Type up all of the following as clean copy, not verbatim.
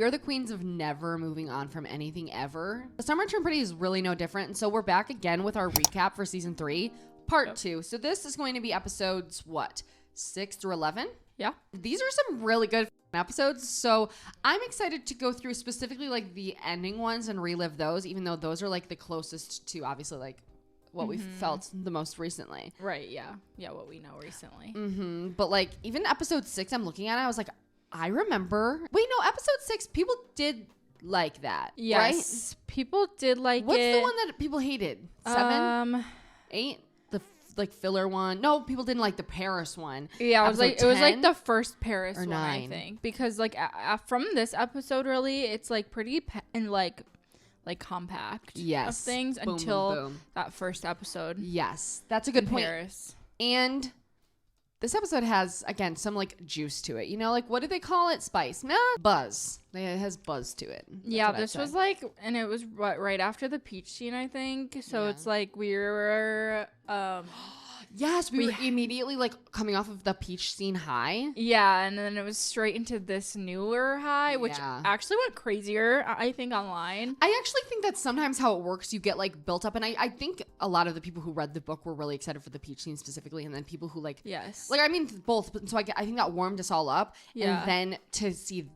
We are the queens of never moving on from anything ever. The Summer Turned Pretty is really no different. And so we're back again with our recap for season 3, part 2. So this is going to be episodes, 6 through 11? Yeah. These are some really good episodes. So I'm excited to go through specifically like the ending ones and relive those, even though those are like the closest to obviously like what we felt the most recently. Right. Yeah. Yeah. What we know recently. But like even episode 6, I'm looking at it, I was like, I remember. Wait, no, episode 6, people did like that. Yes. Right? People did like What's it. the one that people hated? 7? 8? The like filler one? No, people didn't like the Paris one. Yeah, it was like 10? the first Paris Or one, 9. I think, because like from this episode, really, it's like pretty and like compact. Of things Boom, until boom. that first episode. Yes, that's a good point. Paris. And this episode has, again, some like juice to it. You know, like what do they call it? Spice? Nah, buzz. It has buzz to it. That's Yeah, what I'd this say. was like, and it was right after the peach scene, I think. So it's like we were, Yes, we were immediately like coming off of the peach scene high. yeah, and then it was straight into this newer high, which Yeah. actually went crazier, I think, online. I actually think that's sometimes how it works. You get like built up, and I think a lot of the people who read the book were really excited for the peach scene specifically, and then people who like I mean both. But so I think that warmed us all up, Yeah. and then to see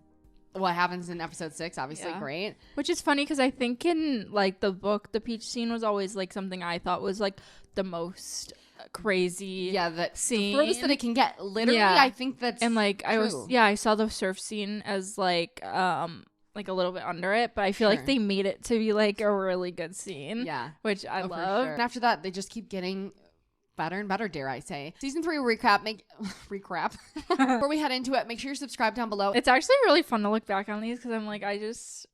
what happens in episode 6, obviously great. Which is funny because I think in like the book, the peach scene was always like something I thought was like the most crazy. Yeah, that scene. the furthest that it can get. Literally, Yeah. I think that's And like true. I saw the surf scene as like a little bit under it, but I feel like they made it to be like a really good scene. Yeah, which I for love. sure. And after that, they just keep getting better and better, dare I say. Season 3 recap. Recap. Before we head into it, make sure you're subscribed down below. It's actually really fun to look back on these because I'm like, I just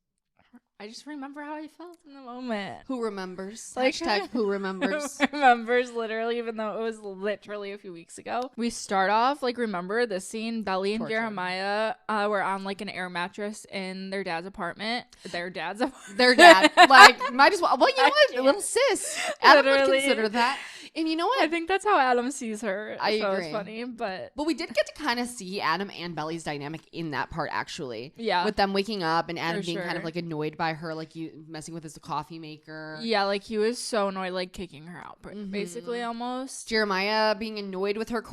remember how I felt in the moment. Who remembers? Like- Hashtag who remembers. Remembers, literally, even though it was literally a few weeks ago. We start off like, remember the scene, Belly and Torture. Jeremiah were on like an air mattress in their dad's apartment. Their dad, like, might as well. Well, you know what? can't. Little sis. Adam would Literally. consider that. And you know what? I think that's how Adam sees her. I so agree. It's funny, but But we did get to kind of see Adam and Belly's dynamic in that part, actually. Yeah. With them waking up and Adam For being kind of sure. like annoyed by her, like you messing with his coffee maker. yeah, like he was so annoyed, like kicking her out, Mm-hmm. basically almost. Jeremiah being annoyed with her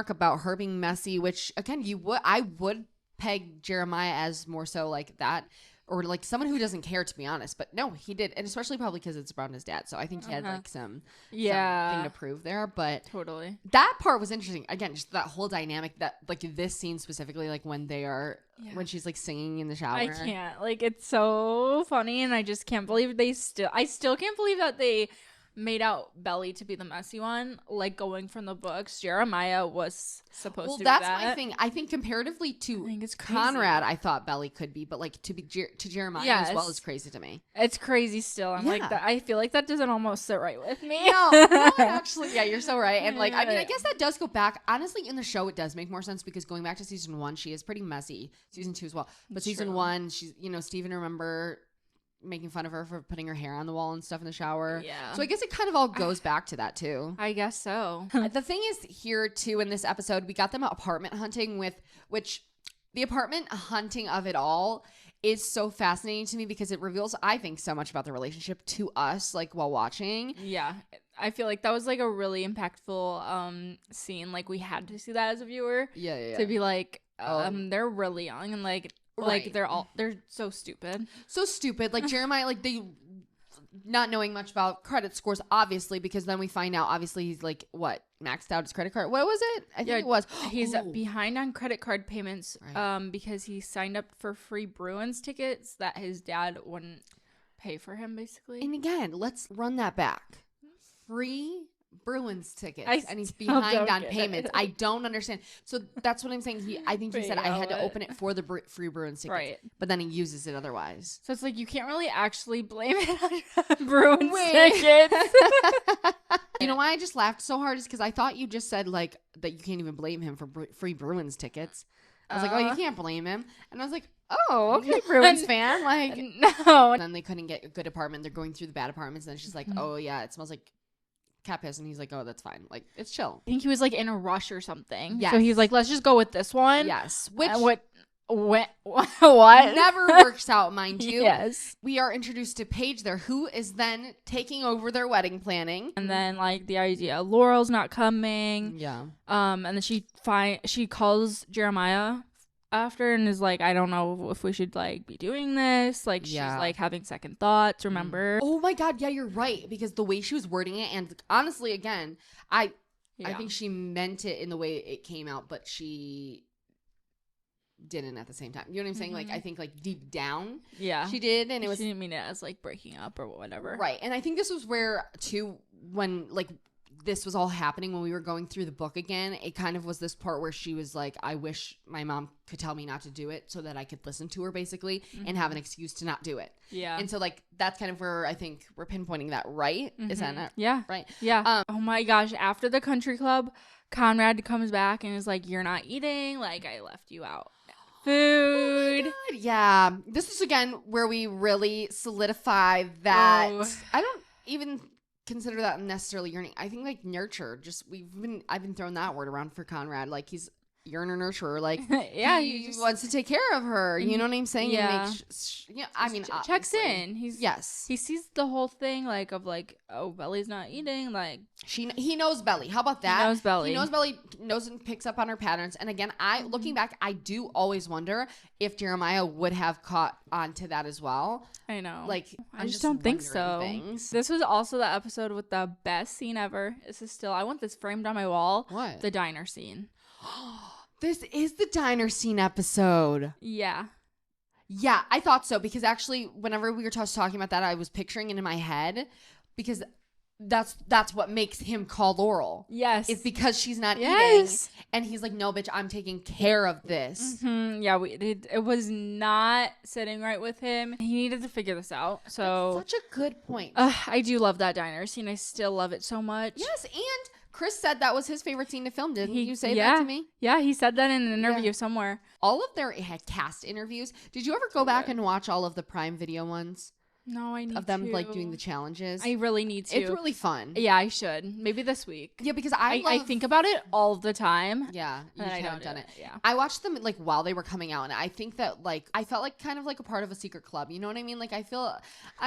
about her being messy, which again, I would peg Jeremiah as more so like that, or like someone who doesn't care, to be honest. But no, he did, and especially probably because it's around his dad. So I think he had like something to prove there. But Totally. that part was interesting. Again, just that whole dynamic, that like this scene specifically, like when they are when she's like singing in the shower. I can't. Like, it's so funny, and I just can't believe I still can't believe that they made out Belly to be the messy one. Like, going from the books, Jeremiah was supposed to be that's that. my thing. I think comparatively I to think it's crazy. Conrad, I thought Belly could be, but like to be to Jeremiah as well is crazy to me. It's crazy still. I'm like, that. I feel like that doesn't almost sit right with me. No, actually, yeah, you're so right. And like, I mean, I guess that does go back. Honestly, in the show, it does make more sense because going back to season 1, she is pretty messy. Season 2 as well, but season 1, she's Steven, remember making fun of her for putting her hair on the wall and stuff in the shower. Yeah. So I guess it kind of all goes back to that too. I guess so. The thing is here too in this episode, we got them apartment hunting which the apartment hunting of it all is so fascinating to me because it reveals, I think, so much about the relationship to us, like while watching. Yeah. I feel like that was like a really impactful scene. Like, we had to see that as a viewer. Yeah. To be like, they're really young and like Right. they're so stupid. So stupid. Like Jeremiah, like they not knowing much about credit scores, obviously, because then we find out obviously he's like maxed out his credit card. What was it? I think it was. He's behind on credit card payments because he signed up for free Bruins tickets that his dad wouldn't pay for him, basically. And again, let's run that back. Free Bruins tickets, and he's still behind don't on get payments. it. I don't understand. So that's what I'm saying. I think he said I had to open it for the free Bruins tickets, Right. but then he uses it otherwise. So it's like you can't really actually blame it on Bruins tickets. You know why I just laughed so hard is because I thought you just said like that you can't even blame him for free Bruins tickets. I was like, oh, you can't blame him, and I was like, oh, okay, Bruins fan. Like, no. And then they couldn't get a good apartment. They're going through the bad apartments, and then she's like, oh yeah, it smells like cat piss, and he's like, oh, that's fine, like it's chill. I think he was like in a rush or something. Yes. So he was like, let's just go with this one. Yes, Which What? Never works out, mind you. Yes. We are introduced to Paige there, who is then taking over their wedding planning. And then like the idea Laurel's not coming. Yeah. And then she calls Jeremiah after and is like, I don't know if we should like be doing this. Like she's like having second thoughts, remember? Oh my God, yeah, you're right. Because the way she was wording it, and honestly, again, I think she meant it in the way it came out, but she didn't at the same time. You know what I'm saying? Like, I think like deep down, she did, and she didn't mean it as like breaking up or whatever. Right. And I think this was where too, when like this was all happening, when we were going through the book again, it kind of was this part where she was like, I wish my mom could tell me not to do it so that I could listen to her, basically, and have an excuse to not do it. Yeah. And so like that's kind of where I think we're pinpointing that, right? Is that not right? Yeah. Oh my gosh, after the country club, Conrad comes back and is like, you're not eating, like I left you out food. Oh, yeah. This is again where we really solidify that. I don't even consider that necessarily yearning. I think like nurture. Just I've been throwing that word around for Conrad. Like he's yearner nurturer. Like he just wants to take care of her. You know what I'm saying? Yeah. I mean, checks in. He sees the whole thing like of like, oh, Belly's not eating. Like he knows Belly. How about that? He knows Belly. He knows Belly. Knows and picks up on her patterns. And again, looking back, I do always wonder if Jeremiah would have caught on to that as well. I know. Like I just don't think so. This was also the episode with the best scene ever. This is still. I want this framed on my wall. What? The diner scene. This is the diner scene episode. Yeah. Yeah, I thought so because actually whenever we were talking about that, I was picturing it in my head because that's what makes him call Laurel. Yes. It's because she's not eating. And he's like, no, bitch, I'm taking care of this. Mm-hmm. Yeah, it was not sitting right with him. He needed to figure this out. So that's such a good point. I do love that diner scene. I still love it so much. Yes, and Chris said that was his favorite scene to film. Didn't you say that to me? Yeah, he said that in an interview somewhere. All of their cast interviews. Did you ever go back and watch all of the Prime Video ones? No, I need to. Of them like doing the challenges. I really need to. It's really fun. Yeah, I should. Maybe this week. Yeah, because I think about it all the time. Yeah, you haven't done it. Yeah, I watched them like while they were coming out, and I think that like I felt like kind of like a part of a secret club. You know what I mean? Like I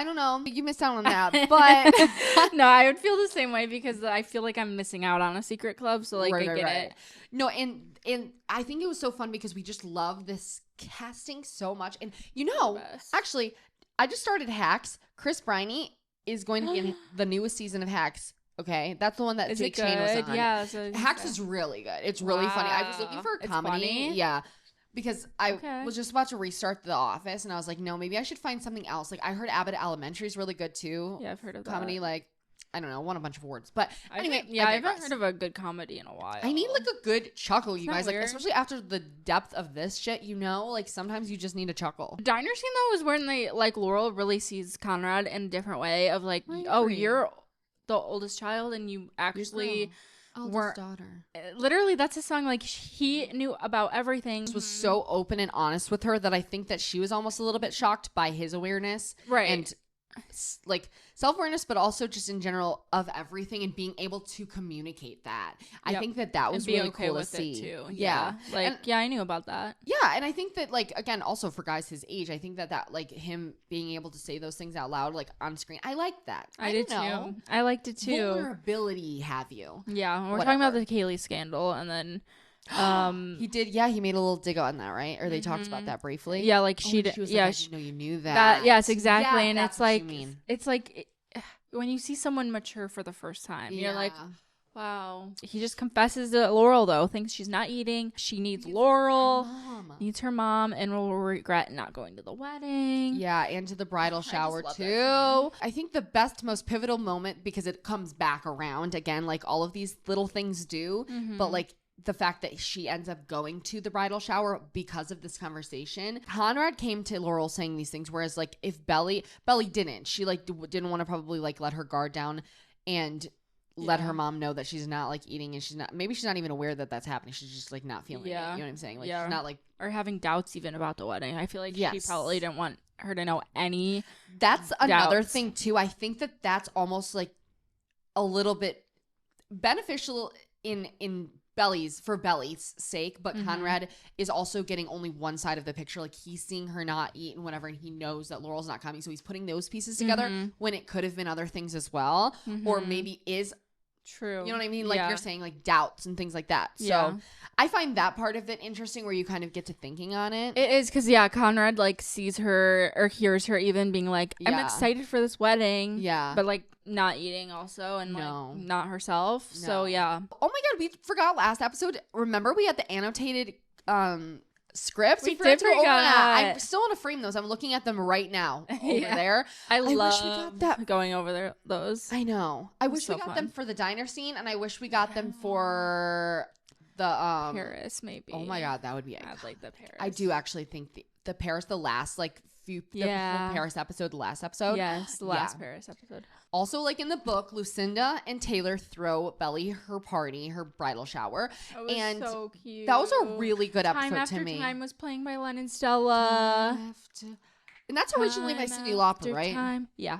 don't know, you missed out on that, but no, I would feel the same way because I feel like I'm missing out on a secret club. So like I get it. No, and I think it was so fun because we just love this casting so much, and actually. I just started Hacks. Chris Briney is going to be in the newest season of Hacks. Okay, that's the one that Jake Shane was on. Yeah, Hacks is really good. It's really funny. I was looking for a comedy. Funny? Yeah, because I was just about to restart The Office, and I was like, no, maybe I should find something else. Like I heard Abbott Elementary is really good too. Yeah, I've heard of comedy. That. Like I don't know, won a bunch of awards. But anyway, I haven't heard of a good comedy in a while. I need like a good chuckle, you guys. Weird? Like especially after the depth of this shit, like sometimes you just need a chuckle. Diner scene though is when they like Laurel really sees Conrad in a different way of like, oh, you're the oldest child and you actually were daughter. Literally, that's his song. Like he knew about everything. He was so open and honest with her that I think that she was almost a little bit shocked by his awareness, right? And like self-awareness, but also just in general of everything and being able to communicate that. I think that was really cool to see too. Yeah. Like I knew about that. Yeah, and I think that like again also for guys his age, I think that like him being able to say those things out loud like on screen, I like that. I did too. I liked it too. Vulnerability, have you? Yeah, we're talking about the Kaylee scandal, and then he did. Yeah, he made a little dig on that, right? Or they talked about that briefly. Yeah, like she did. Was yeah, like, I didn't know you knew that. Yes, exactly. Yeah, and it's like when you see someone mature for the first time, you're like, wow. He just confesses to Laurel though, thinks she's not eating. She needs Laurel, needs her mom, and will regret not going to the wedding. Yeah, and to the bridal shower too. I think the best, most pivotal moment because it comes back around again, like all of these little things do, but like. The fact that she ends up going to the bridal shower because of this conversation. Conrad came to Laurel saying these things, whereas like if Belly didn't. She like didn't want to probably like let her guard down and let her mom know that she's not like eating and she's not even aware that that's happening. She's just like not feeling it. You know what I'm saying? Like she's not like or having doubts even about the wedding. I feel like she probably didn't want her to know any. That's another thing too. I think that's almost like a little bit beneficial in Belly's sake, but Conrad is also getting only one side of the picture. Like, he's seeing her not eat and whatever, and he knows that Laurel's not coming, so he's putting those pieces together when it could have been other things as well, or maybe is true. You know what I mean? Like you're saying, like doubts and things like that. So I find that part of it interesting, where you kind of get to thinking on it. It is, because Conrad like sees her or hears her even being like, I'm excited for this wedding. Yeah. But like not eating also, and like not herself. No. So yeah. Oh my God, we forgot last episode. Remember we had the annotated scripts? We did forget. I still want to frame those. I'm looking at them right now over there. I wish we got that going over there. Those. I know. I wish we got them for the diner scene, and I wish we got them for the Paris, maybe. Oh my God, that would be. I'd like the Paris. I do actually think the Paris, the last like few the whole Paris episode, the last episode. Yes, the last Paris episode. Also, like in the book, Lucinda and Taylor throw Belly her party, her bridal shower. That was and so cute. That was a really good episode to me. Time After Time was playing by Len and Stella. And that's originally by Cyndi Lauper, right? Time. Yeah.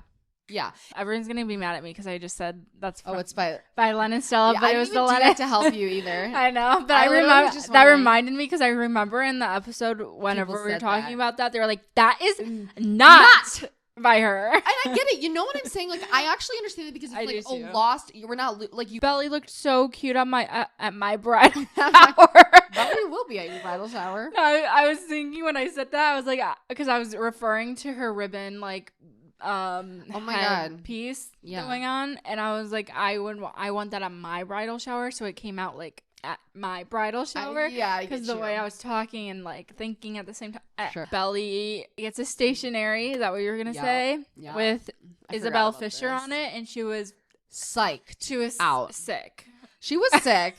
Yeah. Everyone's going to be mad at me because I just said that's it's by Len and Stella, but it was the Len. I didn't to help you either. I know, but I remember that reminded me, because I remember in the episode whenever we were talking about that, they were like, that is not by her. And I get it. You know what I'm saying? Like, I actually understand it, because it's like lost. You were not like you. Belly looked so cute on my at my bridal shower. Belly will be at your bridal shower. I was thinking when I said that, I was like, because I was referring to her ribbon, like oh my God piece going on, and I was like, I want that at my bridal shower, so it came out like at my bridal shower. Because the way I was talking and like thinking at the same time. Sure. Belly gets a stationery, is that what you were gonna say? With Isabel Fisher on it, and she was psyched. She was sick. She was sick.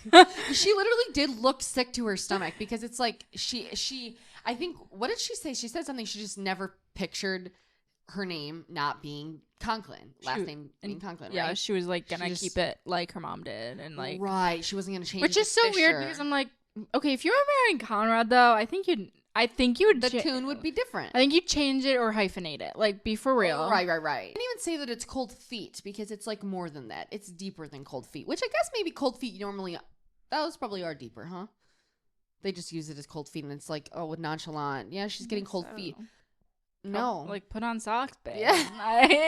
She literally did look sick to her stomach, because it's like she I think, what did she say? She said something, she just never pictured her name not being Conklin, last name being Conklin, right? Yeah, she was like gonna keep it like her mom did, and like she wasn't gonna change. Which is so weird, because I'm like, okay, if you were marrying Conrad though, I think you would. The tune would be different. I think you'd change it or hyphenate it, like be for real. Right. I didn't even say that it's cold feet, because it's like more than that. It's deeper than cold feet, which I guess maybe cold feet normally those probably are deeper, huh? They just use it as cold feet, and it's like, oh, with nonchalant. Yeah, she's getting cold feet. No. Like, put on socks, babe. Yeah.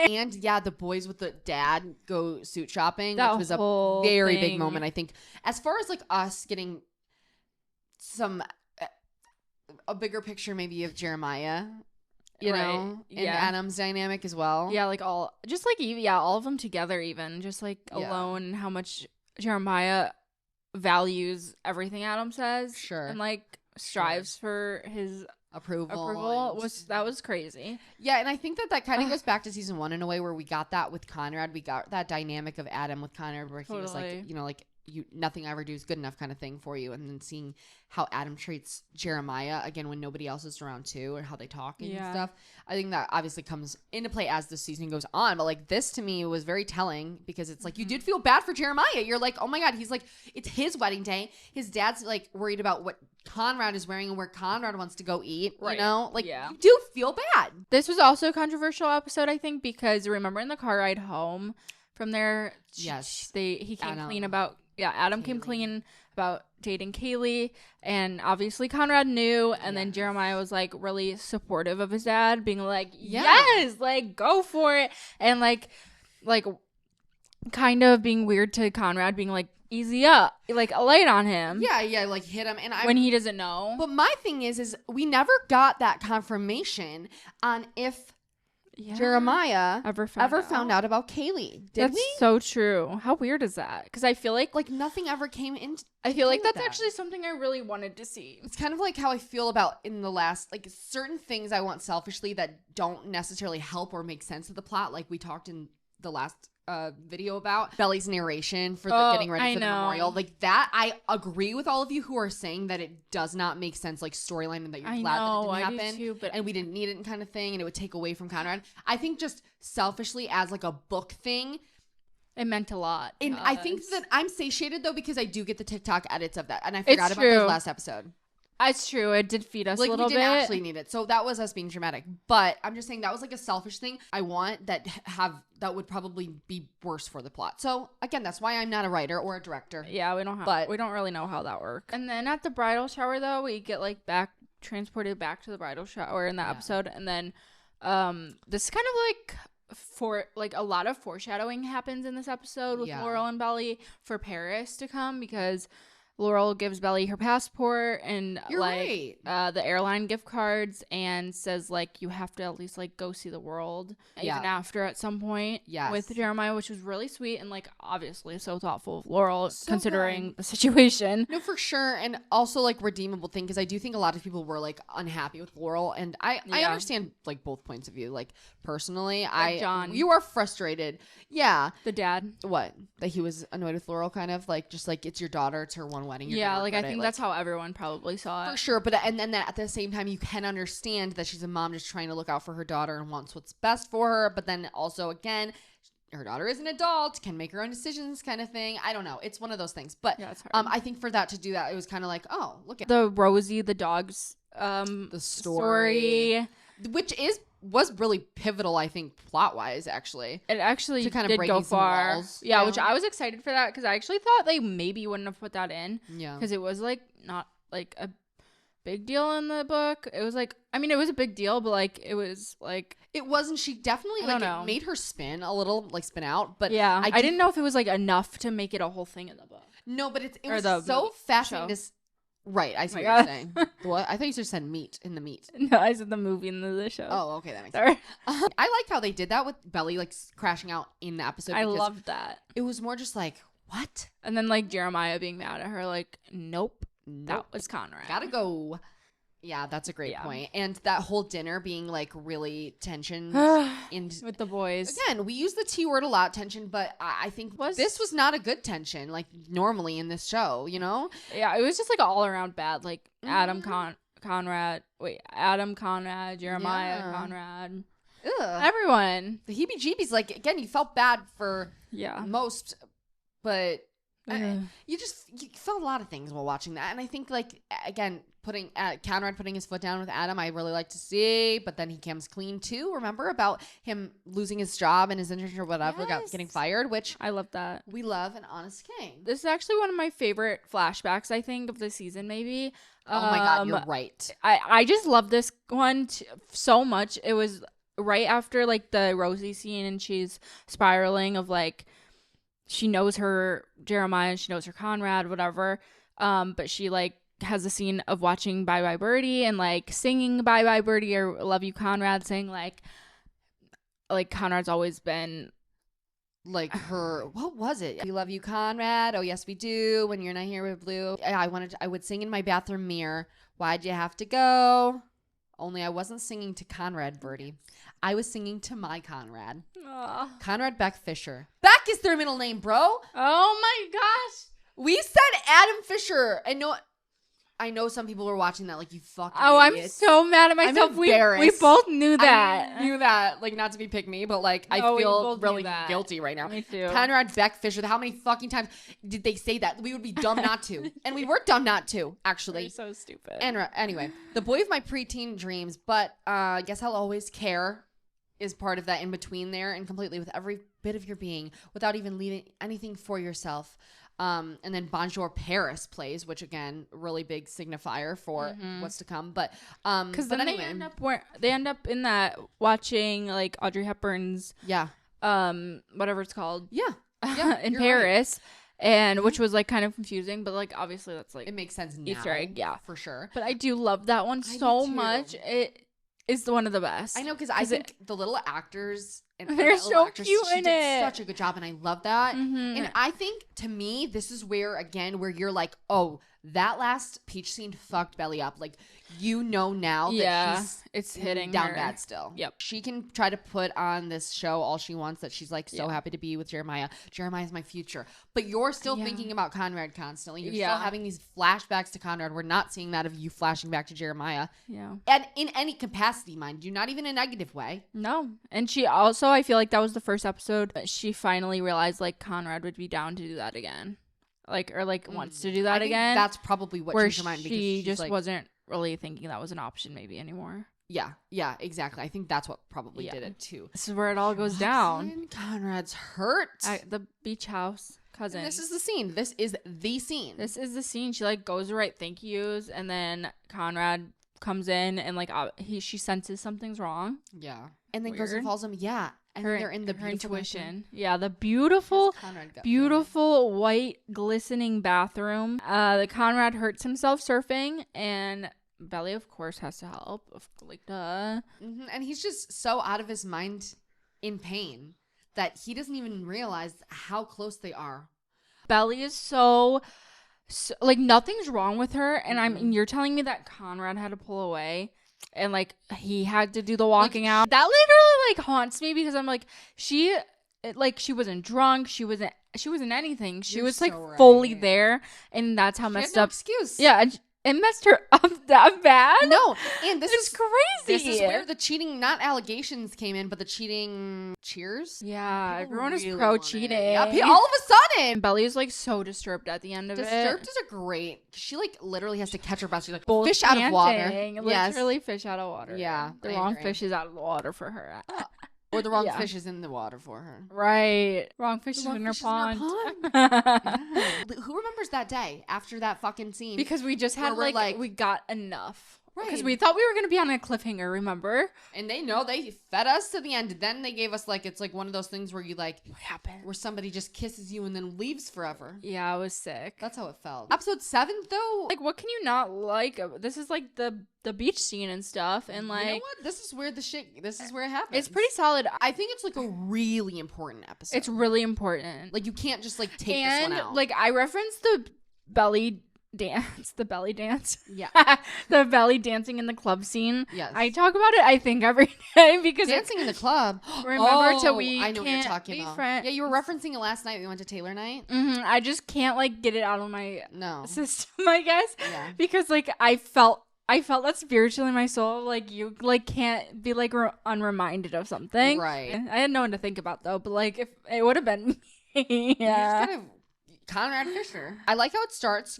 And the boys with the dad go suit shopping, which was a very big moment, I think. As far as like us getting a bigger picture maybe of Jeremiah, you know, and Adam's dynamic as well. Yeah, like all of them together, even just like alone, and how much Jeremiah values everything Adam says. Sure. And like strives for his approval. Was crazy. Yeah, and I think that kind of goes back to season 1 in a way, where we got that with Conrad. We got that dynamic of Adam with Conrad, where he was like, you know, like, nothing I ever do is good enough kind of thing for you. And then seeing how Adam treats Jeremiah again when nobody else is around too, or how they talk and stuff. I think that obviously comes into play as the season goes on. But like, this to me was very telling, because it's like, you did feel bad for Jeremiah. You're like, oh my God, he's like, it's his wedding day. His dad's like worried about what Conrad is wearing and where Conrad wants to go eat. Right. You know, like, you do feel bad. This was also a controversial episode, I think, because remember in the car ride home from there, he came clean about. Yeah, Adam came clean about dating Kaylee, and obviously Conrad knew, and then Jeremiah was like really supportive of his dad, being like, yes, like go for it, and like kind of being weird to Conrad, being like, easy up, like a light on him. Yeah, like hit him, and when he doesn't know. But my thing is we never got that confirmation on if Jeremiah ever found out about Kaylee. That's so true. How weird is that? Because I feel like nothing ever came in. I feel like that's actually something I really wanted to see. It's kind of like how I feel about in the last, like, certain things I want selfishly that don't necessarily help or make sense of the plot. Like we talked in the last video about Belly's narration for the getting ready for the memorial. Like that, I agree with all of you who are saying that it does not make sense, like storyline, and that you're glad that it didn't happen, too, and we didn't need it and kind of thing, and it would take away from Conrad. I think just selfishly as like a book thing, it meant a lot. And I think that I'm satiated though, because I do get the TikTok edits of that, and I forgot about those last episode. It's true. It did feed us a little bit. We didn't actually need it. So that was us being dramatic. But I'm just saying that was like a selfish thing. I want that would probably be worse for the plot. So again, that's why I'm not a writer or a director. Yeah, we don't really know how that works. And then at the bridal shower though, we get like transported back to the bridal shower in that episode. And then this is kind of like for like a lot of foreshadowing happens in this episode with Laurel and Belly for Paris to come, because Laurel gives Belly her passport and the airline gift cards and says like you have to at least like go see the world even after at some point with Jeremiah, which was really sweet and like obviously so thoughtful of Laurel considering the situation. No, for sure. And also like redeemable thing, because I do think a lot of people were like unhappy with Laurel, and I understand like both points of view. Like personally, like John, you are frustrated. Yeah. The dad. What? That he was annoyed with Laurel, kind of like just like it's your daughter, it's her one wedding. Like I think that's how everyone probably saw it. For sure. But and then at the same time, you can understand that she's a mom just trying to look out for her daughter and wants what's best for her. But then also, again, her daughter is an adult, can make her own decisions kind of thing. I don't know. It's one of those things. But it's hard. I think for that to do that, it was kind of like, oh, look at the Rosie, the dog's the story. Which was really pivotal, I think, plot-wise, actually. It actually to kind of did go far. Walls, yeah, which I was excited for that, because I actually thought they maybe wouldn't have put that in. Yeah. Because it was, like, not, like, a big deal in the book. It was, like, I mean, it was a big deal, but, like, it was, like... It wasn't. She definitely, like, it made her spin a little, like, spin out, but... Yeah, I didn't know if it was, like, enough to make it a whole thing in the book. No, but it was so fascinating to... Right, I see what you're saying. What? I thought you just said meat in the meat. No, I said the movie and the show. Oh, okay, that makes sense. I liked how they did that with Belly, like, crashing out in the episode. I loved that. It was more just like, what? And then, like, Jeremiah being mad at her, like, nope. That was Conrad. Gotta go. Yeah, that's a great point. And that whole dinner being like really tension with the boys. Again, we use the T word a lot, tension, but I think this was not a good tension, like normally in this show, you know? Yeah, it was just like all around bad. Like Adam Conrad, Jeremiah Conrad. Ugh. Everyone. The heebie-jeebies, like, again, you felt bad for most, but you felt a lot of things while watching that. And I think, like, again, Conrad putting his foot down with Adam, I really like to see, but then he comes clean too. Remember about him losing his job and his internship or whatever, getting fired, which I love that. We love an honest king. This is actually one of my favorite flashbacks, I think, of the season, maybe. Oh my God, you're right. I just love this one so much. It was right after, like, the Rosie scene, and she's spiraling of, like, she knows her Jeremiah and she knows her Conrad, whatever. But she, like, has a scene of watching Bye Bye Birdie and, like, singing Bye Bye Birdie or Love You Conrad, saying, like Conrad's always been like her, what was it? We love you, Conrad. Oh yes, we do. When you're not here with Blue. I would sing in my bathroom mirror. Why'd you have to go? Only I wasn't singing to Conrad Birdie. I was singing to my Conrad. Aww. Conrad Beck Fisher. Beck is their middle name, bro. Oh my gosh. We said Adam Fisher. I know some people were watching that like, you fucking idiots. I'm so mad at myself. We both knew that. I knew that. Like, not to be pick me, but like, I feel really guilty right now. Me too. Conrad Beck Fisher. How many fucking times did they say that? We would be dumb not to. And we were dumb not to, actually. We're so stupid. And anyway, the boy of my preteen dreams, but I guess I'll always care is part of that in between there, and completely with every bit of your being without even leaving anything for yourself. And then Bonjour Paris plays, which again, really big signifier for what's to come. But because then anyway, they end up in that watching like Audrey Hepburn's whatever it's called in Paris. Right. And which was like kind of confusing, but like obviously that's like it makes sense now. Easter egg, for sure. But I do love that one so much. It is one of the best. I know, because I think the little actors and they're so cute in it. She did such a good job, and I love that. And I think, to me, this is where you're like, oh, that last peach scene fucked Belly up. Like, you know now that it's hitting down her bad still. Yep. She can try to put on this show all she wants, that she's like so happy to be with Jeremiah. Jeremiah's my future. But you're still thinking about Conrad constantly. You're still having these flashbacks to Conrad. We're not seeing that of you flashing back to Jeremiah. Yeah. And in any capacity, mind you, not even a negative way. No. And she also, I feel like that was the first episode, she finally realized like Conrad would be down to do that again. wants to do that I think again. that's probably what changed her mind, because she she's just wasn't really thinking that was an option maybe anymore. Yeah, exactly. I think that's what probably did it too. This is where it all goes down. Conrad's hurt At the beach house. Cousin. And this is the scene. This is the scene. She like goes to write thank yous, and then Conrad comes in and like she senses something's wrong. Yeah. And then goes and calls him. Yeah. And they're in the intuition. Yeah, the beautiful white glistening bathroom. The Conrad hurts himself surfing, and Belly, of course, has to help. Like, duh. Mm-hmm. And he's just so out of his mind in pain that he doesn't even realize how close they are. Belly is so like, nothing's wrong with her, and you're telling me that Conrad had to pull away, and like he had to do the walking out. That literally like haunts me, because I'm like, she wasn't drunk, she wasn't anything. She was like fully there, and that's how messed up. Excuse. Yeah. It messed her up that bad? No. And this is crazy. This is where the cheating, not allegations, came in, but the cheating cheers. Yeah, everyone is pro cheating. Yep, all of a sudden. Belly is like so disturbed at the end of it. Disturbed is a great. She like literally has to catch her breath. She's like, fish out of water. Literally fish out of water. Yeah. The wrong fish is out of the water for her. Or the wrong fish is in the water for her. Right. Wrong fish is in her pond. Who remembers that day after that fucking scene? Because we just had we got enough. Right. Because we thought we were going to be on a cliffhanger, remember? And they fed us to the end. Then they gave us it's like one of those things where you like, what happened? Where somebody just kisses you and then leaves forever. Yeah, I was sick. That's how it felt. Episode 7 though. Like, what can you not like? This is like the beach scene and stuff. And like, you know what? This is where it happens. It's pretty solid. I think it's like a really important episode. It's really important. Like, you can't just like take this one out. Like, I referenced the belly dance. Yeah. The belly dancing in the club scene. Yes. I talk about it, I think, every day, because dancing in the club. Remember till we I know what you're talking about. Friends. Yeah, you were referencing it last night. We went to Taylor night. Mm-hmm. I just can't like get it out of my system, I guess. Yeah. Because like I felt that spiritually in my soul. Like, you like can't be like unreminded of something. Right. I had no one to think about though, but like if it would have been me. Yeah. Kind of Conrad Fisher. I like how it starts.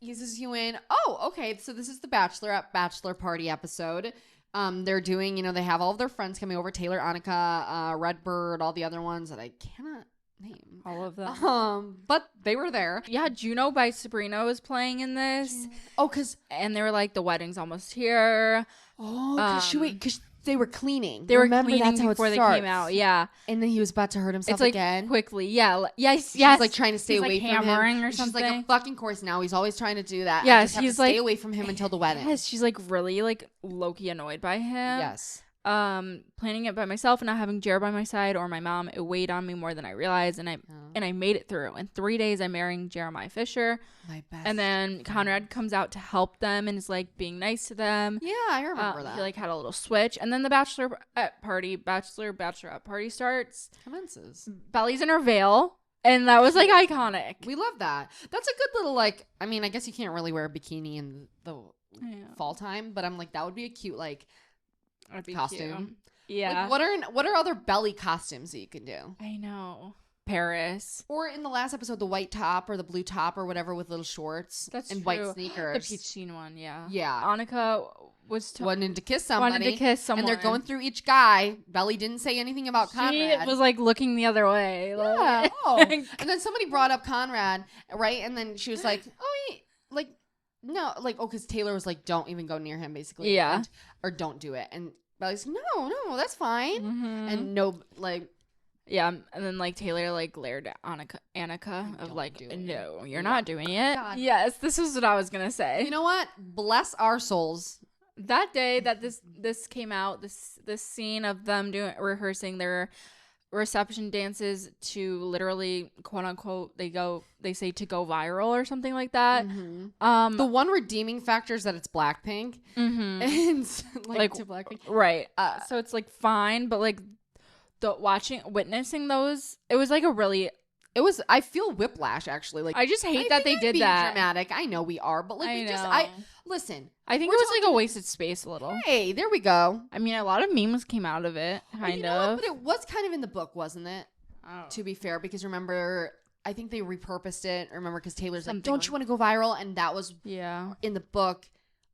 Eases you in. Oh, okay. So this is the bachelor party episode. They're doing, they have all of their friends coming over. Taylor, Annika, Redbird, all the other ones that I cannot name. All of them. But they were there. Yeah, Juno by Sabrina was playing in this. Oh, and they were like, the wedding's almost here. Oh, because they were cleaning. They were cleaning before they came out. Yeah. And then he was about to hurt himself again. Quickly. Yeah. Yes. She's like trying to stay away from him. Or something. She's like, a fucking course now. He's always trying to do that. Yes. He's like, stay away from him until the wedding. Yes. She's like really like low-key annoyed by him. Yes. Planning it by myself and not having Jared by my side or my mom, it weighed on me more than I realized, and I made it through. In 3 days, I'm marrying Jeremiah Fisher. My best. And then Conrad comes out to help them and is like being nice to them. Yeah, I remember that. He like had a little switch, and then the bachelorette party commences. Belly's in her veil, and that was like iconic. We love that. That's a good little like. I mean, I guess you can't really wear a bikini in the fall time, but I'm like, that would be a cute like costume. Cute. Yeah. Like, what are other belly costumes that you can do? I know. Paris. Or in the last episode, the white top or the blue top or whatever with little shorts. That's and true. White sneakers. The peach scene one, yeah. Yeah. Annika wanted to kiss somebody. Wanted to kiss someone. And they're going through each guy. Belly didn't say anything about Conrad. She was like looking the other way. Yeah. Oh. And then somebody brought up Conrad, right? And then she was like, no, like, because Taylor was like, don't even go near him, basically. Yeah. Or don't do it. And Belly's like, no, that's fine. Mm-hmm. And no, like. Yeah, and then like Taylor like glared at Annika of like, no, you're not doing it. God. Yes, this is what I was gonna say. You know what? Bless our souls. That day that this came out, this scene of them rehearsing their reception dances to literally quote unquote they say to go viral or something like that. Mm-hmm. The one redeeming factor is that it's Blackpink. Mm-hmm. And like to Blackpink, right? So it's like fine, but like. Witnessing those, it was like I feel whiplash actually. Like, I just hate that they did that. Dramatic. I know we are, but like listen. I think it was like a wasted space a little. Hey, there we go. I mean, a lot of memes came out of it, kind of. But it was kind of in the book, wasn't it? Oh. To be fair, because remember I think they repurposed it. Remember, because Taylor's like, don't you want to go viral? And that was in the book.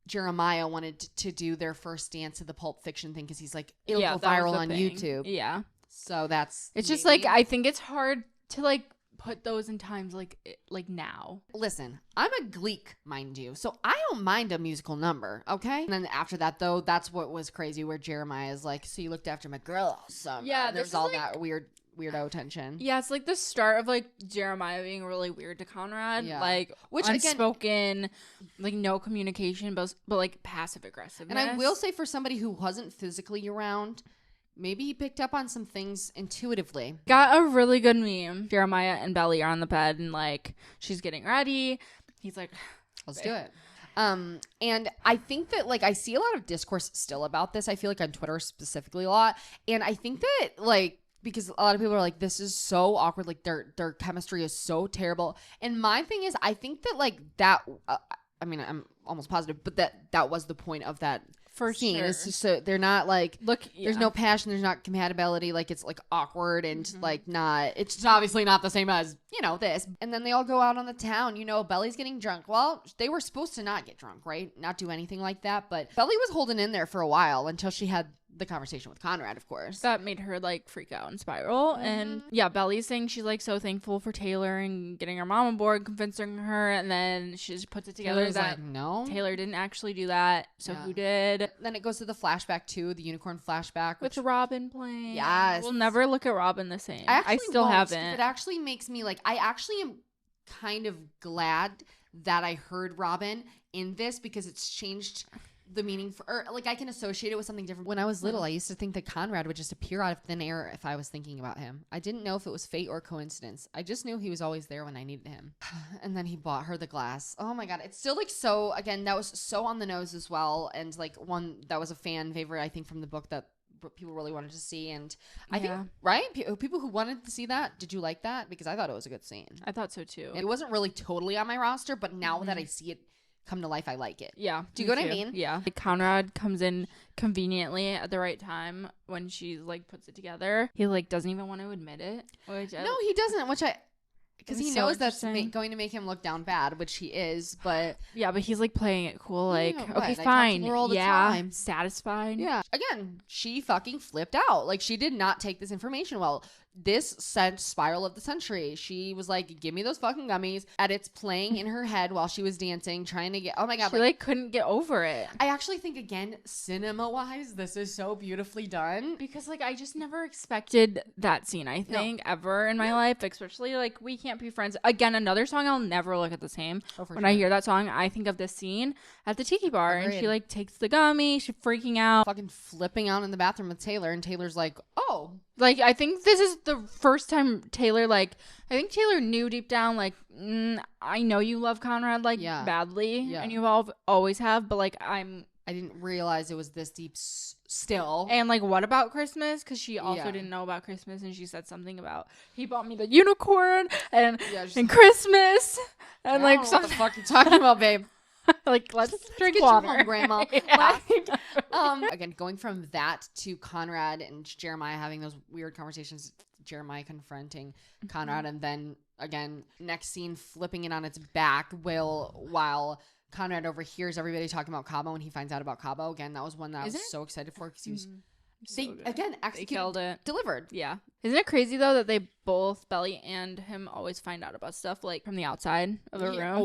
Jeremiah wanted to do their first dance to the Pulp Fiction thing because he's like, it'll go viral on YouTube. Yeah. So that's it's just like, I think it's hard to like put those in times like now. Listen, I'm a Gleek, mind you, so I don't mind a musical number, okay? And then after that, though, that's what was crazy, where Jeremiah is like, so you looked after my girl. So there's all like, that weirdo tension. Yeah, it's like the start of like Jeremiah being really weird to Conrad, like which unspoken, again, like no communication, but like passive aggressiveness. And I will say, for somebody who wasn't physically around, maybe he picked up on some things intuitively. Got a really good meme. Jeremiah and Belly are on the bed and like she's getting ready. He's like, let's do it. And I think that like I see a lot of discourse still about this. I feel like on Twitter specifically a lot. And I think that like, because a lot of people are like, this is so awkward. Like their chemistry is so terrible. And my thing is, I think that like that, I mean, I'm almost positive, but that was the point of that scene. Sure. It's just so they're not like, there's no passion, there's not compatibility. Like it's like awkward and like not, it's obviously not the same as, you know, this. And then they all go out on the town, you know, Belly's getting drunk. Well, they were supposed to not get drunk, right? Not do anything like that. But Belly was holding in there for a while until she had the conversation with Conrad, of course. That made her like freak out and spiral. And yeah, Belly's saying she's like so thankful for Taylor and getting her mom on board, convincing her, and then she just puts it together Taylor's that like, no, Taylor didn't actually do that. So who did? Then it goes to the flashback too, the unicorn flashback with Robin playing. Yes, we'll never look at Robin the same. I still haven't. It actually makes me like, I actually am kind of glad that I heard Robin in this, because it's changed the meaning for, or like I can associate it with something different. When I was little, I used to think that Conrad would just appear out of thin air if I was thinking about him. I didn't know if it was fate or coincidence. I just knew he was always there when I needed him. And then he bought her the glass. Oh my God. It's still like, so again, that was so on the nose as well. And like one that was a fan favorite, I think, from the book that people really wanted to see. And I think, right? People who wanted to see that, did you like that? Because I thought it was a good scene. I thought so too. It wasn't really totally on my roster, but now that I see it come to life, I like it. Yeah. Do you know what I mean? Yeah. Like Conrad comes in conveniently at the right time when she like puts it together. He like doesn't even want to admit it. No, he doesn't, because he knows that's going to make him look down bad, which he is, but yeah, but he's like playing it cool, like, okay, fine. Time. Satisfied. Yeah. Again, she fucking flipped out. Like, she did not take this information well. This sent spiral of the century. She was like, give me those fucking gummies. And it's playing in her head while she was dancing, trying to get, oh my God. She like couldn't get over it. I actually think, again, cinema wise, this is so beautifully done. Because like, I just never expected that scene, I think, ever in my life, especially like We Can't Be Friends. Again, another song I'll never look at the same. When I hear that song, I think of this scene at the tiki bar. Agreed. And she like takes the gummy, she's freaking out. Fucking flipping out in the bathroom with Taylor. And Taylor's like, oh. Like, I think this is the first time Taylor, like, I think Taylor knew deep down, like, I know you love Conrad, like, badly. Yeah. And you always have, but, like, I didn't realize it was this deep still. And, like, what about Christmas? Because she also didn't know about Christmas, and she said something about, he bought me the unicorn, and Christmas, and, like, what the fuck you talking about, babe? Like, let's drink water, home, Grandma. Like, again, going from that to Conrad and Jeremiah having those weird conversations, Jeremiah confronting Conrad, and then again, next scene, flipping it on its back while Conrad overhears everybody talking about Cabo, and he finds out about Cabo. Again, that was one that I was so excited for, because he was executed it, delivered. Yeah. Isn't it crazy though that they both, Belly and him, always find out about stuff like from the outside of a room,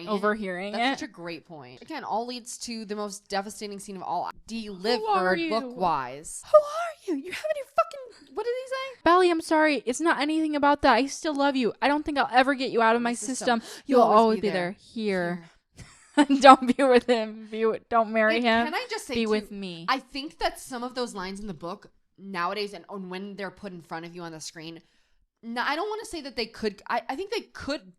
overhearing That's such a great point. Again, all leads to the most devastating scene of all, delivered book wise. Who are you? You haven't even fucking, what did he say? Belly, I'm sorry, it's not anything about that. I still love you. I don't think I'll ever get you out of my system. You'll always be there. Here. Don't be with him. Don't marry him. Can I just say, be with me? I think that some of those lines in the book nowadays, and when they're put in front of you on the screen, I don't want to say that they could. I think they could,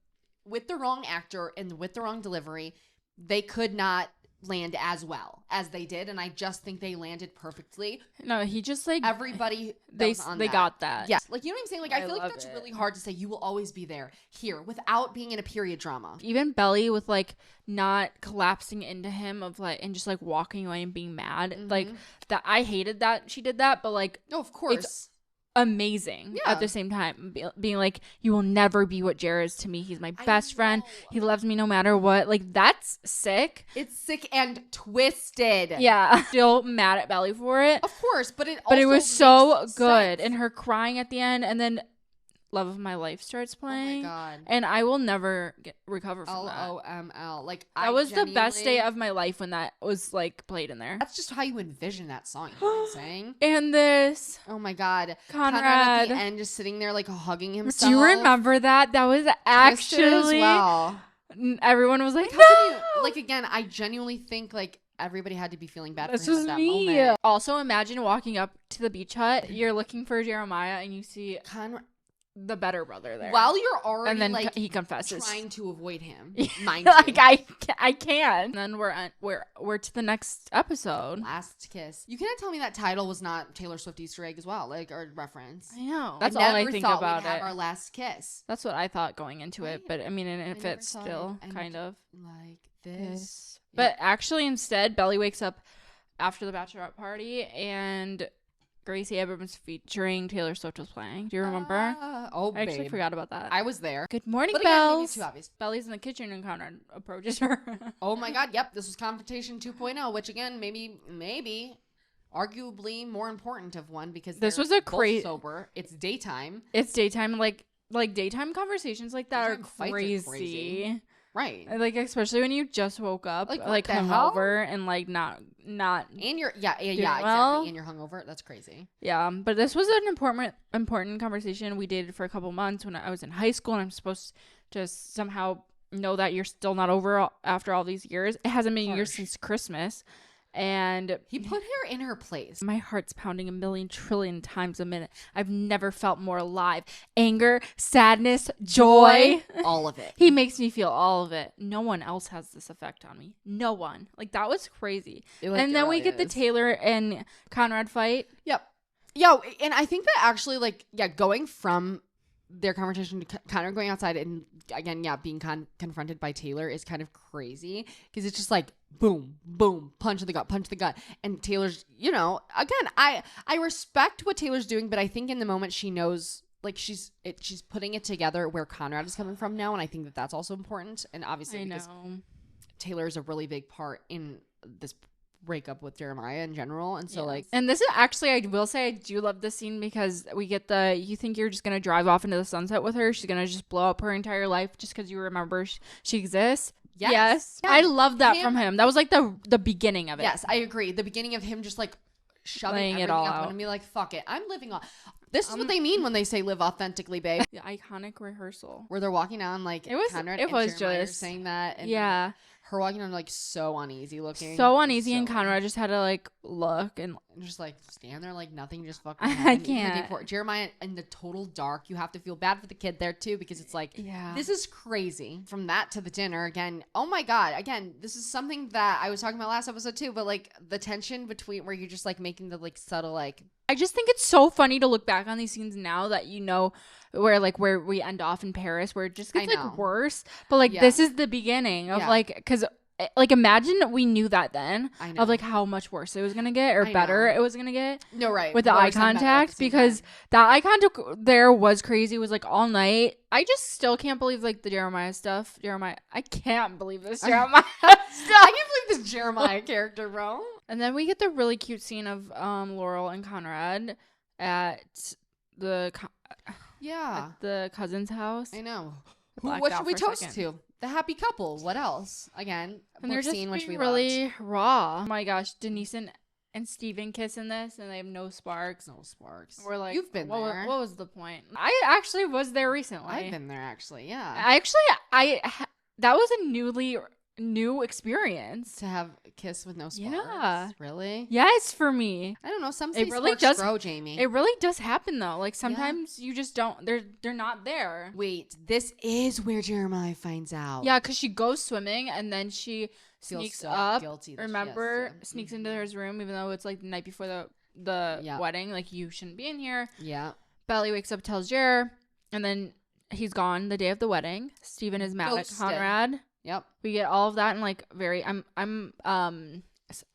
with the wrong actor and with the wrong delivery, they could not land as well as they did, and I just think they landed perfectly. No, he just like everybody they got that. Yeah, like, you know what I'm saying? Like, I feel like that's really hard to say. You will always be there here without being in a period drama. Even Belly with like not collapsing into him of like, and just like walking away and being mad, like that. I hated that she did that, but like, no, of course. amazing at the same time. Being like, you will never be what Jer is to me. He's my best friend. He loves me no matter what. Like, that's sick. It's sick and twisted. Yeah. Still mad at Belly for it. Of course, but it was so good. Sense. And her crying at the end, and then Love of My Life starts playing. Oh my God. And I will never recover from that. LOML. Like, that was the best day of my life when that was like played in there. That's just how you envision that song, you know what I'm saying? And this. Oh my God. Conrad at the end just sitting there like hugging himself. Do you remember that? That was actually. Well. Everyone was like, no! Like, again, I genuinely think like everybody had to be feeling bad for him at that moment. Also, imagine walking up to the beach hut. You're looking for Jeremiah and you see the better brother there. While you're already and then like he confesses, trying to avoid him. Mind like you. I can. And then we're to the next episode. Last Kiss. You cannot tell me that title was not Taylor Swift Easter egg as well, like, or reference. I know. That's all I think about we'd have our last kiss. That's what I thought going into it, but I mean, and it fits still kind of like this. But actually, instead, Belly wakes up after the bachelorette party and Gracie Abrams featuring Taylor Swift was playing. Do you remember? I actually forgot about that. I was there. Good morning, but Bells. Again, too obvious. Belly's in the kitchen and Conrad approaches her. Oh my God. Yep. This was Confrontation 2.0, which again, maybe arguably more important of one because this was a crazy sober. It's daytime. It's daytime. Like daytime conversations like that are crazy. Right. Like, especially when you just woke up, like hungover and like not and you're exactly, and you're hungover. That's crazy. Yeah, but this was an important conversation we dated for a couple months when I was in high school, and I'm supposed to somehow know that you're still not over after all these years. It hasn't been years since Christmas. And he put her in her place. My heart's pounding 1,000,000 trillion times a minute. I've never felt more alive. Anger, sadness, joy. All of it. He makes me feel all of it. No one else has this effect on me. No one. Like, that was crazy. And then we get the Taylor and Conrad fight. Yep. Yo, and I think that actually, like, going from their conversation to Conrad going outside and, again, being confronted by Taylor is kind of crazy because it's just like, boom, boom, punch in the gut. And Taylor's, again, I respect what Taylor's doing, but I think in the moment she knows, like, she's putting it together where Conrad is coming from now, and I think that that's also important. And obviously, because Taylor is a really big part in this breakup with Jeremiah in general, and so and this is actually, I will say, I do love this scene because we get you think you're just gonna drive off into the sunset with her, she's gonna just blow up her entire life just because you remember she exists. Yes. I love that from him. That was like the beginning of it. Yes, I agree. The beginning of him just like shoving it all out and be like, fuck it, I'm living on. This is what they mean when they say live authentically, babe. The iconic rehearsal where they're walking down, like, it was Conrad it was Jeremiah just saying that, and her walking on, like, so uneasy looking, and Conrad just had to like look and just like stand there like nothing just fucking I can't. Jeremiah in the total dark. You have to feel bad for the kid there too, because it's like, this is crazy. From that to the dinner again, oh my God, again, this is something that I was talking about last episode too, but like the tension between where you're just like making the like subtle, like, I just think it's so funny to look back on these scenes now that where we end off in Paris, where it just gets like worse. But like this is the beginning of like, because like imagine we knew that then of like how much worse it was gonna get or better it was gonna get. No, right. With the eye contact, because that eye contact there was crazy. It was like all night. I just still can't believe like the Jeremiah stuff. I can't believe this Jeremiah stuff. I can't believe this Jeremiah character, bro. And then we get the really cute scene of Laurel and Conrad at the cousin's house. I know. What should we toast to? The happy couple. What else? Again, and they're just scene which we really raw. Oh my gosh, Denise and Steven kiss in this, and they have no sparks. No sparks. We're like, you've been there. What was the point? I actually was there recently. I've been there actually. Yeah. That was a new experience to have a kiss with no sparks. Yeah, really. Yes, for me. I don't know. Some it really does grow, Jamie. It really does happen though. Like sometimes you just don't. They're not there. Wait, this is where Jeremiah finds out. Yeah, because she goes swimming and then she sneaks up. Guilty sneaks into his room even though it's like the night before the wedding. Like, you shouldn't be in here. Yeah. Belly wakes up, tells Jer, and then he's gone the day of the wedding. Steven is mad at Conrad. Yep. We get all of that and like I'm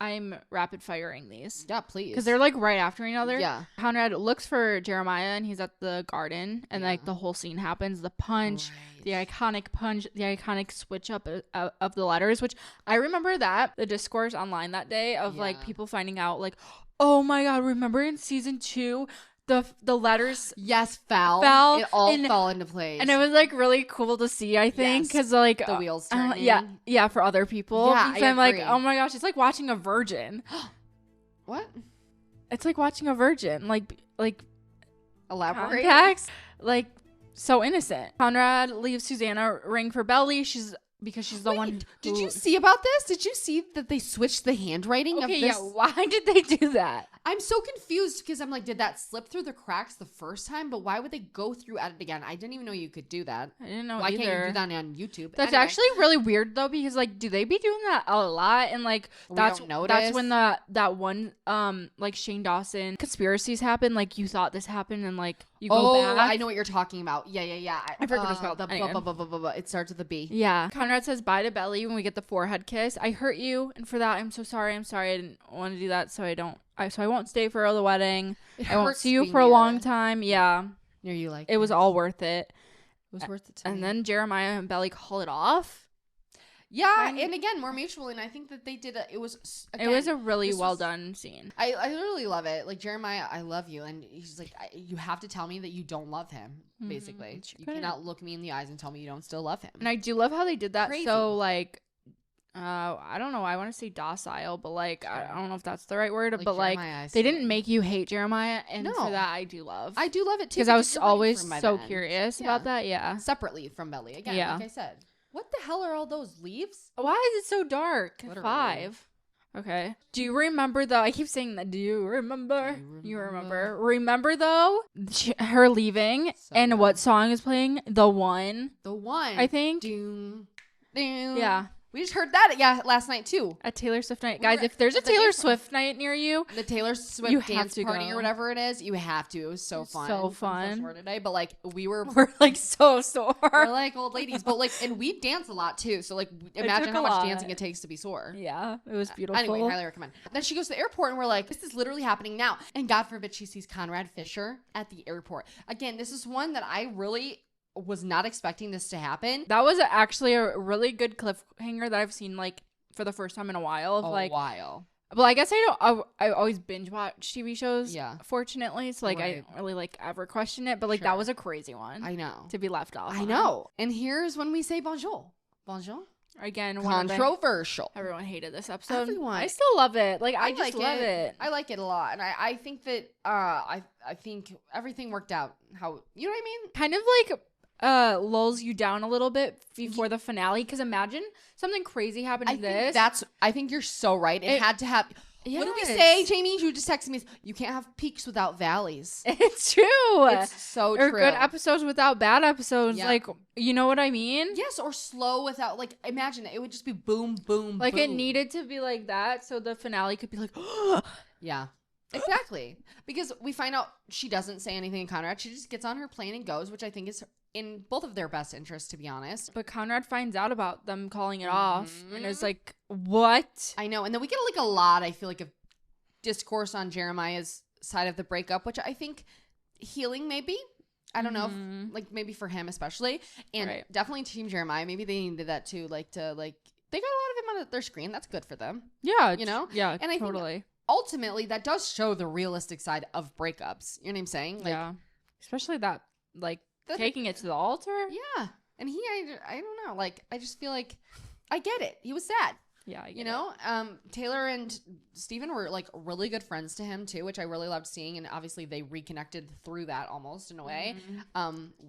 I'm rapid firing these. Yeah, please. Because they're like right after each other. Yeah. Conrad looks for Jeremiah and he's at the garden and like the whole scene happens. The punch, the iconic punch, the iconic switch up of the letters, which I remember that the discourse online that day of like people finding out like, oh my God, remember in season 2, the letters fell. It all fell into place. And it was like really cool to see, I think, because like the wheels turning. Yeah, for other people. Yeah, I'm like, oh my gosh, it's like watching a virgin. What? It's like watching a virgin. Like elaborate. Context, like so innocent. Conrad leaves Susanna ring for Belly. Because she's the one. Did you see about this? Did you see that they switched the handwriting of this? Yeah, why did they do that? I'm so confused because I'm like, did that slip through the cracks the first time? But why would they go through at it again? I didn't even know you could do that. I didn't know why either. Can't you do that on YouTube? That's actually really weird though, because like, do they be doing that a lot? And like, that's when that one like Shane Dawson conspiracies happen. Like you thought this happened, and like you go back. I know what you're talking about. Yeah. I forget what it's called. It starts with a B. Yeah. Conrad says bye to Belly when we get the forehead kiss. I hurt you, and for that I'm so sorry. I'm sorry I didn't want to do that, so I won't stay for the wedding. I won't see you for a long time. Yeah. Are you like it was all worth it. It was worth it to and me. Then Jeremiah and Belly call it off. Yeah, and again, more mutual, and I think that they did it was a really well done scene. I really love it. Like, Jeremiah, I love you, and he's like, you have to tell me that you don't love him, basically. You cannot look me in the eyes and tell me you don't still love him. And I do love how they did that. Crazy. So, like, I don't know, I want to say docile, but like, I don't know if that's the right word, but Jeremiah, like, they didn't make you hate Jeremiah, and for that, I do love it too. Because I was always so curious about that, separately from Belly, again, like I said. What the hell are all those leaves? Why is it so dark? Literally. 5. Okay. Do you remember though? I keep saying that. Do you remember? Remember though? Her leaving and what song is playing? The one. I think. Doom. Yeah. We just heard that last night too. At Taylor Swift night. Guys, if there's a Taylor Swift night near you, the Taylor Swift dance party or whatever it is, you have to. It was so fun. So fun. I'm so sore today, but like we're like so sore. We're like old ladies, but like, and we dance a lot too. So like, imagine how much dancing it takes to be sore. Yeah, it was beautiful. Anyway, highly recommend. Then she goes to the airport and we're like, this is literally happening now. And God forbid she sees Conrad Fisher at the airport. Again, this is one that I really was not expecting this to happen. That was actually a really good cliffhanger that I've seen like for the first time in a while. Well, I guess I always binge watch TV shows. Yeah. Fortunately, so like I don't really like ever question it, but like that was a crazy one. I know to be left off. I know. And here's when we say bonjour. Again, controversial. Everyone hated this episode. Everyone. I still love it. Like I just love it. I like it a lot, and I think that I think everything worked out. How, you know what I mean? Kind of like lulls you down a little bit before the finale, because imagine something crazy happened to this. I think you're so right. It had to happen. Yes. What did we say, Jamie? You just texted me. You can't have peaks without valleys. It's true. It's so true. Or good episodes without bad episodes. Yeah. Like, you know what I mean? Yes, or slow without, like, imagine it would just be boom, boom, like, boom. It needed to be like that, so the finale could be like, yeah. Exactly. Because we find out she doesn't say anything to Conrad. She just gets on her plane and goes, which I think is in both of their best interests, to be honest. But Conrad finds out about them calling it off and is like, what? I know. And then we get like a lot, I feel like, of discourse on Jeremiah's side of the breakup, which I think healing maybe. I don't know if, like, maybe for him especially. And definitely Team Jeremiah. Maybe they needed that too. Like, they got a lot of him on their screen. That's good for them. Yeah. You know? Yeah, and I totally. Think ultimately, that does show the realistic side of breakups. You know what I'm saying? Like, yeah. Especially that, like, taking it to the altar. Yeah. And I don't know. Like, I just feel like I get it. He was sad. Yeah, I get you know? Taylor and Steven were, like, really good friends to him, too, which I really loved seeing. And obviously, they reconnected through that almost in a way,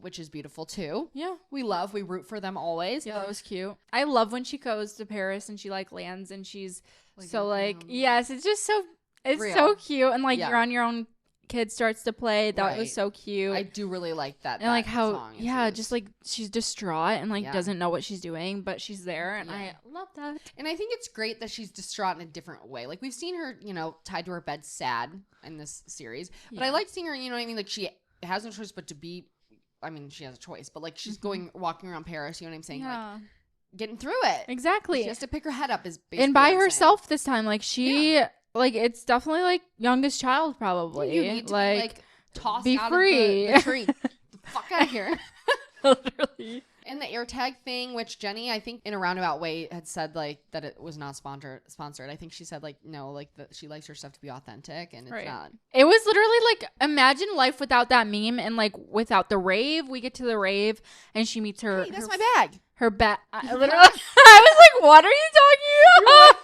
which is beautiful, too. Yeah. We root for them always. Yeah, that was cute. I love when she goes to Paris and she, like, lands and she's so, like, yes, it's just so, it's real. So cute. And, like, you're on your own. Kid starts to play. That was so cute. I do really like that. And like how, just like she's distraught and like doesn't know what she's doing, but she's there, and I love that. And I think it's great that she's distraught in a different way. Like, we've seen her, you know, tied to her bed sad in this series, but I like seeing her, you know what I mean? Like, she has no choice but to be. I mean, she has a choice, but like she's walking around Paris. You know what I'm saying? Yeah. Like, getting through it. Exactly. She has to pick her head up and by herself this time. Like she, like it's definitely like youngest child probably. You need to like tossed be out free. of the tree. The fuck out of here. Literally. And the AirTag thing, which Jenny, I think in a roundabout way had said like that it was not sponsored. I think she said like, no, like that she likes her stuff to be authentic and it's not. It was literally like, imagine life without that meme and like without the rave. We get to the rave and she meets her. Hey, that's my bag. Her bag. Literally, I was like, what are you talking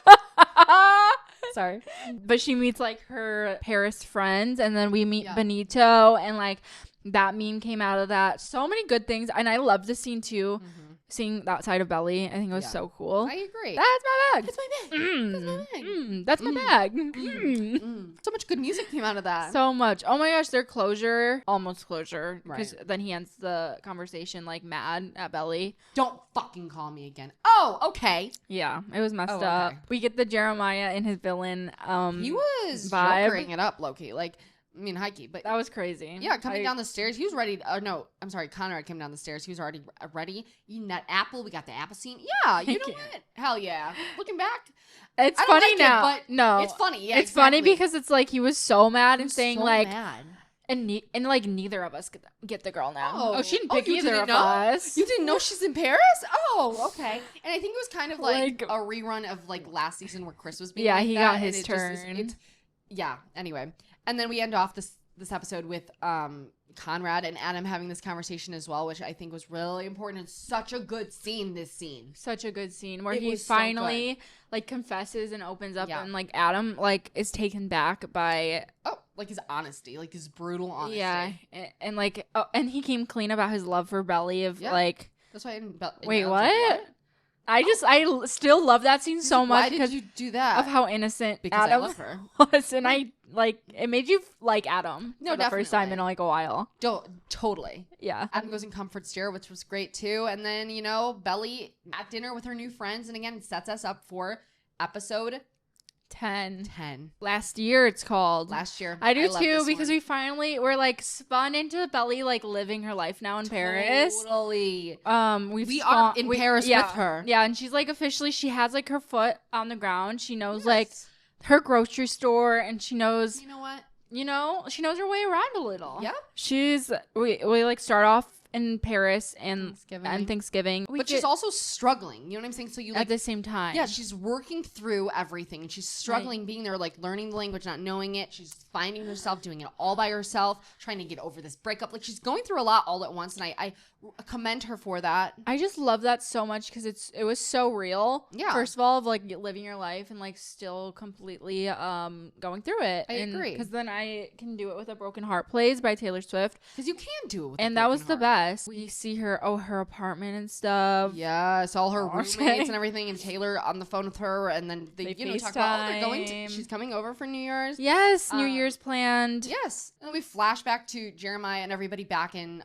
about? Sorry. But she meets like her Paris friends and then we meet Benito and like that meme came out of that. So many good things. And I love the scene too. Seeing that side of Belly. I think it was so cool. I agree. That's my bag. That's my bag. That's my bag. So much good music came out of that. So much. Oh my gosh, their closure. Almost closure. Because Right. then he ends the conversation like mad at Belly. Don't fucking call me again. Oh, okay. Yeah, it was messed okay. up. We get the Jeremiah and his villain He was vibe. jokering it up, low-key. Like, I mean, high-key. But that was crazy. yeah, coming down the stairs, he was ready. No, I'm sorry. Conrad came down the stairs. He was already ready. Eating that apple. We got the apple scene. Yeah, you know what? Hell yeah. Looking back. It's I don't funny like now. It, but no. It's funny. Yeah, it's funny because it's like he was so mad and saying so like, mad. and like neither of us get the girl now. Oh, she didn't pick either of know? us. You didn't know she's in Paris? Oh, okay. And I think it was kind of like a rerun of like last season where Chris was being like he that, got his and turn. Yeah, anyway. And then we end off this episode with Conrad and Adam having this conversation as well, which I think was really important. It's such a good scene, this scene. Such a good scene where It he was so like confesses and opens up and like Adam like is taken back by like his honesty, like his brutal honesty. Yeah. And like and he came clean about his love for Belly of like that's why I didn't wait, what? I still love that scene so much. Why did you do that? Of how innocent because Adam I love her. was, and I like it made you like Adam for the first time in like a while. Totally. Yeah. Adam goes and comforts Sarah, which was great too. And then Belly at dinner with her new friends, and again it sets us up for episode 10. Last year it's called. Last year. I do too because we're like spun into Belly like living her life now in Paris. Totally. We are in Paris with her. Yeah, and she's like officially she has like her foot on the ground. She knows like her grocery store and she knows You know what? She knows her way around a little. Yeah. We like start off in Paris and Thanksgiving. But she's also struggling. You know what I'm saying? So you like at the same time. Yeah, she's working through everything and she's struggling being there, like learning the language, not knowing it. She's finding herself, doing it all by herself, trying to get over this breakup. Like she's going through a lot all at once, and I commend her for that. I just love that so much because it was so real. Yeah. First of all, of like living your life and like still completely going through it. I agree. Because then I Can Do It With a Broken Heart plays by Taylor Swift. Because you can do it with and that was the best. We see her apartment and stuff. Yes, all her roommates and everything, and Taylor on the phone with her, and then they talk about they're going to. She's coming over for New Year's. Yes, New Year's planned. Yes, and then we flash back to Jeremiah and everybody back in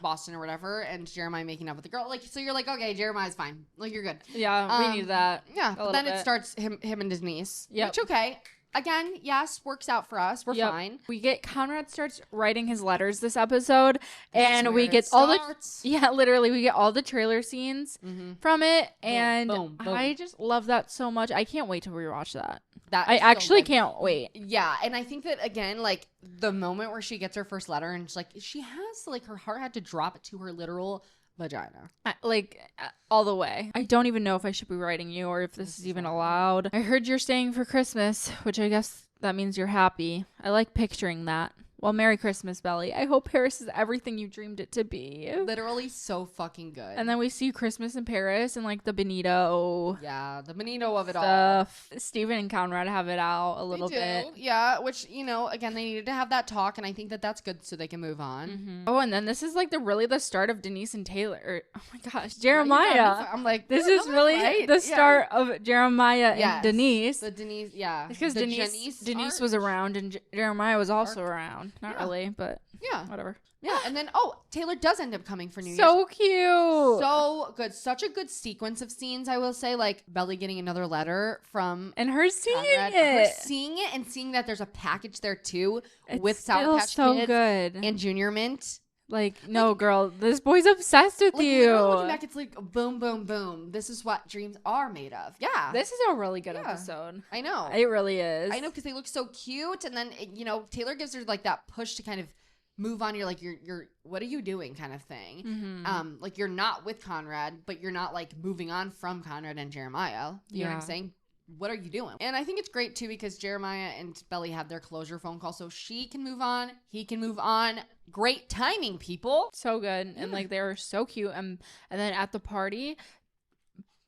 Boston or whatever, and Jeremiah making up with the girl. Like, so you're like, okay, Jeremiah's fine. Like, you're good. Yeah, we need that. Yeah, but then it starts him and Denise. Yeah, which okay. Again, yes, works out for us. We're fine. We get Conrad starts writing his letters this episode, and we get all literally we get all the trailer scenes from it, and boom. I just love that so much. I can't wait to rewatch that. I actually can't wait. Yeah, and I think that again, like the moment where she gets her first letter, and it's like she has like her heart had to drop to her literal vagina. All the way. I don't even know if I should be writing you or if this is even allowed. I heard you're staying for Christmas, which I guess that means you're happy. I like picturing that. Well, Merry Christmas, Belly. I hope Paris is everything you dreamed it to be. Literally so fucking good. And then we see Christmas in Paris and like the Benito. Yeah, the Benito of it stuff. All. Steven and Conrad have it out a little bit. Yeah, which, again, they needed to have that talk, and I think that that's good so they can move on. Mm-hmm. Oh, and then this is like the start of Denise and Taylor. Oh my gosh, Jeremiah. I'm like, this is really the start of Jeremiah and Denise. The Denise, yeah. Because Denise was around and Jeremiah was also around. Not really, but whatever. Yeah, and then Taylor does end up coming for New Year's. So cute, so good, such a good sequence of scenes. I will say, like Belly getting another letter from and her seeing Conrad, it, and seeing that there's a package there too with it's Sour Patch Kids good and Junior Mint. Like, no, girl, this boy's obsessed with you. Looking back, it's like boom, boom, boom. This is what dreams are made of. Yeah. This is a really good episode. I know. It really is. I know, because they look so cute. And then, Taylor gives her like that push to kind of move on. You're like, you're what are you doing kind of thing. Mm-hmm. Like, you're not with Conrad, but you're not like moving on from Conrad and Jeremiah. You know what I'm saying? What are you doing? And I think it's great too, because Jeremiah and Belly have their closure phone call, so she can move on, he can move on. Great timing, people. So good. And like, they were so cute. And then at the party,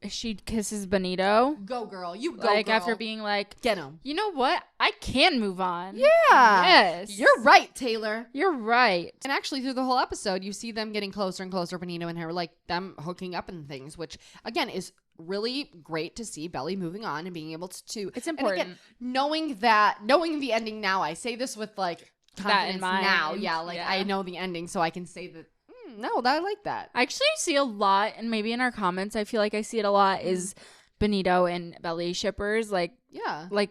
she kisses Benito. Go, girl. You go, like, girl. after being like, get him. You know what? I can move on. Yeah. Yes. You're right, Taylor. You're right. And actually, through the whole episode, you see them getting closer and closer, Benito and her, like them hooking up and things, which again is really great to see. Belly moving on and being able to. It's important. And again, knowing the ending now, I say this with like confidence now. Yeah, like I know the ending, so I can say that. No, I like that. I actually see a lot, and maybe in our comments, I feel like I see it a lot, is Benito and Belly shippers. Like, yeah. Like,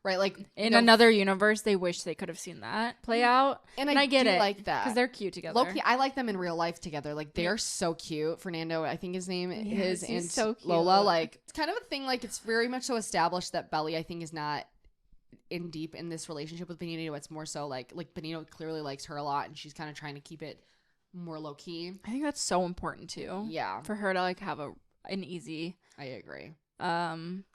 right, like in another universe, they wish they could have seen that play out. And I get it, like that, because they're cute together. Low-key, I like them in real life together. Like, they're so cute. Fernando, I think his name is, and so cute. Lola. Like, it's kind of a thing. Like, it's very much so established that Belly, I think, is not in deep in this relationship with Benito. It's more so like Benito clearly likes her a lot, and she's kind of trying to keep it more low key. I think that's so important too. Yeah, for her to like have an easy. I agree.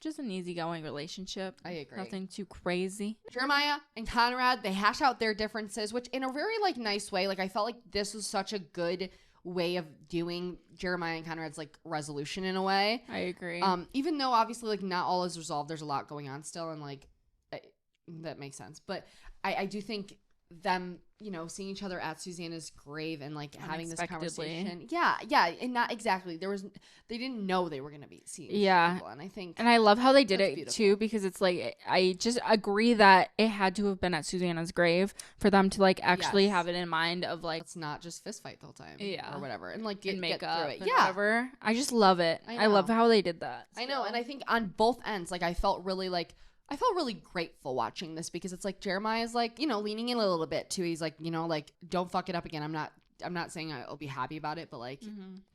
Just an easygoing relationship. I agree. Nothing too crazy. Jeremiah and Conrad, they hash out their differences, which in a very like nice way. Like, I felt like this was such a good way of doing Jeremiah and Conrad's like resolution in a way. I agree. Even though obviously like not all is resolved, there's a lot going on still, and like that makes sense. But I do think them, seeing each other at Susanna's grave and like having this conversation. Yeah. And not exactly. They didn't know they were going to be seeing people, and I think. And I love how they did it beautiful. too, because it's like, I just agree that it had to have been at Susanna's grave for them to like actually have it in mind of like. It's not just fist fight the whole time. Yeah. Or whatever. And like get through it. And whatever. I just love it. I love how they did that. I know. And I think on both ends, like I felt really grateful watching this, because it's like Jeremiah's like, leaning in a little bit too. He's like, like, don't fuck it up again. I'm not saying I'll be happy about it, but like,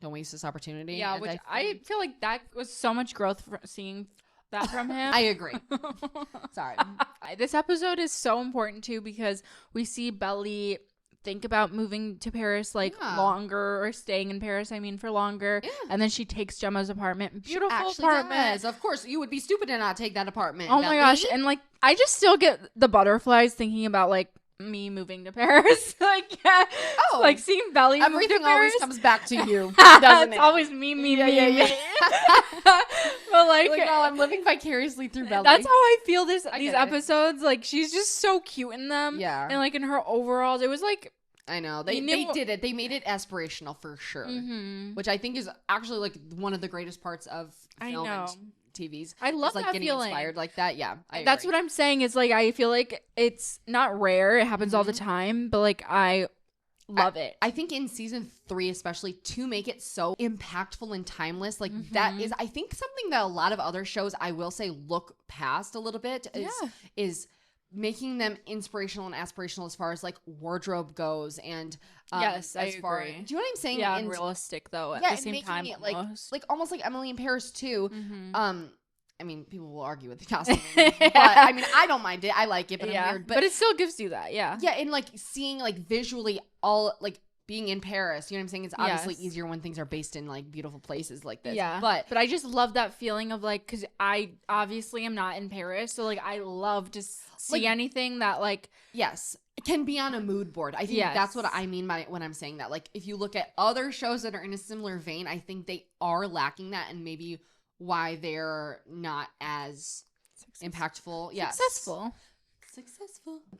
don't waste this opportunity. Yeah, which I feel like that was so much growth seeing that from him. I agree. Sorry. This episode is so important too, because we see Belly think about moving to Paris longer, or staying in Paris, for longer. Yeah. And then she takes Gemma's apartment. Beautiful apartment. Does. Of course, you would be stupid to not take that apartment. Oh my gosh. And like, I just still get the butterflies thinking about like me moving to Paris. Like, like seeing Belly move to Paris. Everything always comes back to you, doesn't it? It's always me. Yeah. But like, no, I'm living vicariously through Belly. That's how I feel these episodes. Like, she's just so cute in them. Yeah. And like in her overalls, it was like, I know. They did it. They made it aspirational for sure. Which I think is actually like one of the greatest parts of film and TVs. I love like that getting feeling. Inspired like that. Yeah. That's what I'm saying. Is like, I feel like it's not rare. It happens all the time, but like, I love it. I think in season 3, especially, to make it so impactful and timeless, like that is, I think, something that a lot of other shows, I will say, look past a little bit is making them inspirational and aspirational as far as like wardrobe goes, and yes, I agree. Do you know what I'm saying? Yeah, and realistic though at the same time, it like almost like Emily in Paris too. People will argue with the costume, but I don't mind it. I like it, but I'm weird. But it still gives you that, yeah, and like seeing like visually all like being in Paris, you know what I'm saying? It's obviously easier when things are based in like beautiful places like this. Yeah. But I just love that feeling of like, because I obviously am not in Paris. So like, I love to see anything that like. Yes. It can be on a mood board. I think that's what I mean by when I'm saying that. Like, if you look at other shows that are in a similar vein, I think they are lacking that, and maybe why they're not as impactful. Yes. Successful.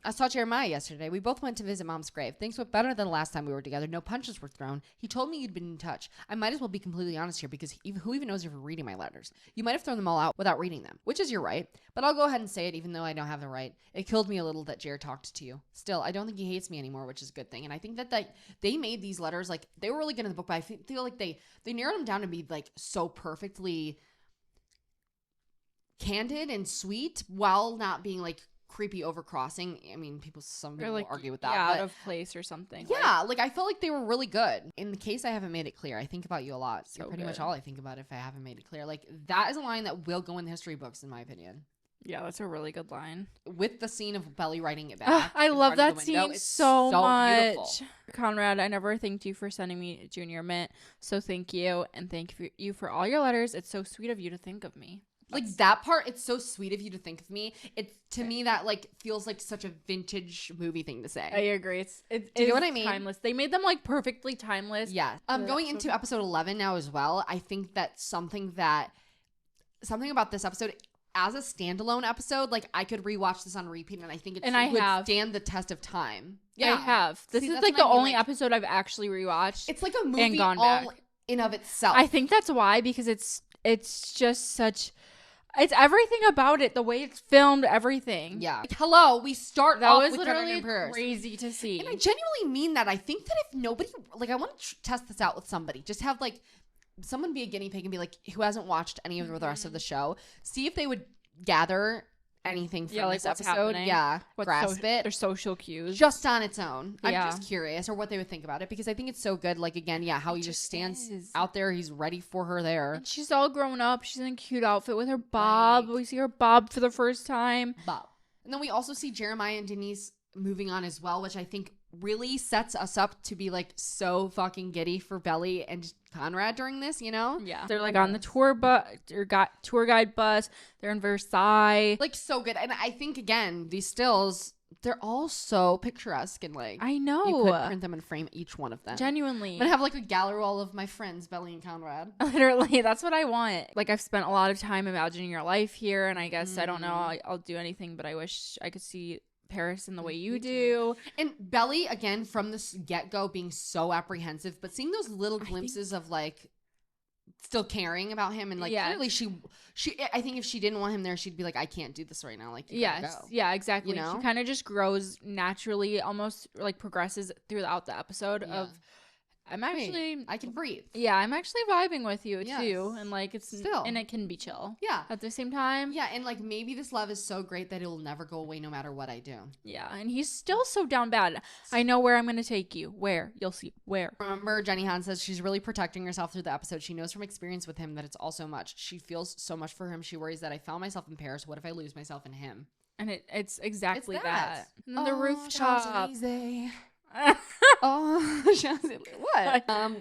I saw Jeremiah yesterday. We both went to visit Mom's grave. Things went better than the last time we were together. No punches were thrown. He told me you'd been in touch. I might as well be completely honest here, because who even knows if you're reading my letters? You might have thrown them all out without reading them, which is your right. But I'll go ahead and say it, even though I don't have the right. It killed me a little that Jer talked to you. Still, I don't think he hates me anymore, which is a good thing. And I think that they made these letters, like, they were really good in the book, but I feel like they narrowed them down to be like so perfectly candid and sweet, while not being like creepy overcrossing. I mean, some people like, argue with that. Yeah, but out of place or something. Yeah, like I felt like they were really good. In the case I haven't made it clear, I think about you a lot. So You're pretty good. much all I think about if I haven't made it clear. Like that is a line that will go in the history books, in my opinion. Yeah, that's a really good line. With the scene of Belly writing it back. I love that scene so much. Beautiful. Conrad, I never thanked you for sending me a junior mint, so thank you, and thank you for all your letters. It's so sweet of you to think of me. Like that part, it's so sweet of you to think of me. It's to me that like feels like such a vintage movie thing to say. I agree. Do you know what I mean? Timeless. They made them like perfectly timeless. Yeah. Going into episode 11 now as well. I think that something about this episode as a standalone episode, like I could rewatch this on repeat, and I think it would stand the test of time. Yeah, I have. This is like the only episode I've actually rewatched. It's like a movie and gone all back. in of itself. I think that's why, because it's just such. It's everything about it, the way it's filmed, everything. Yeah. Like, hello, we start that off was with literally crazy to see. And I genuinely mean that. I think that if nobody, like, I want to test this out with somebody. Just have, like, someone be a guinea pig and be like, who hasn't watched any of the rest of the show. See if they would gather anything from this episode. Happening. Yeah. Grasp it. Their social cues. Just on its own. Yeah. I'm just curious, or what they would think about it, because I think it's so good. Like, again, how he just stands out there. He's ready for her there. And she's all grown up. She's in a cute outfit with her bob. Right. We see her bob for the first time. Bob. And then we also see Jeremiah and Denise moving on as well, which I think really sets us up to be like so fucking giddy for Belly and Conrad during this, you know? Yeah. They're like on the tour guide bus. They're in Versailles. Like so good. And I think again, these stills, they're all so picturesque and like I know. You could print them and frame each one of them. Genuinely. I'm gonna have like a gallery wall of my friends, Belly and Conrad. Literally, that's what I want. Like I've spent a lot of time imagining your life here, and I guess I don't know I'll do anything, but I wish I could see Paris in the way you do. And Belly, again, from this get-go being so apprehensive, but seeing those little glimpses of like still caring about him, and like clearly she I think if she didn't want him there, she'd be like, I can't do this right now, like you gotta go. Yeah, exactly. You know? She kind of just grows naturally, almost like progresses throughout the episode of I can breathe. Yeah, I'm actually vibing with you too, and like it's still, and it can be chill. Yeah, at the same time. Yeah, and like maybe this love is so great that it'll never go away no matter what I do. Yeah, and he's still so down bad. I know where I'm gonna take you. Where? You'll see. Where? Remember, Jenny Han says she's really protecting herself through the episode. She knows from experience with him that it's all so much. She feels so much for him. She worries that I found myself in Paris. What if I lose myself in him? And it's exactly that. And then the rooftop. What?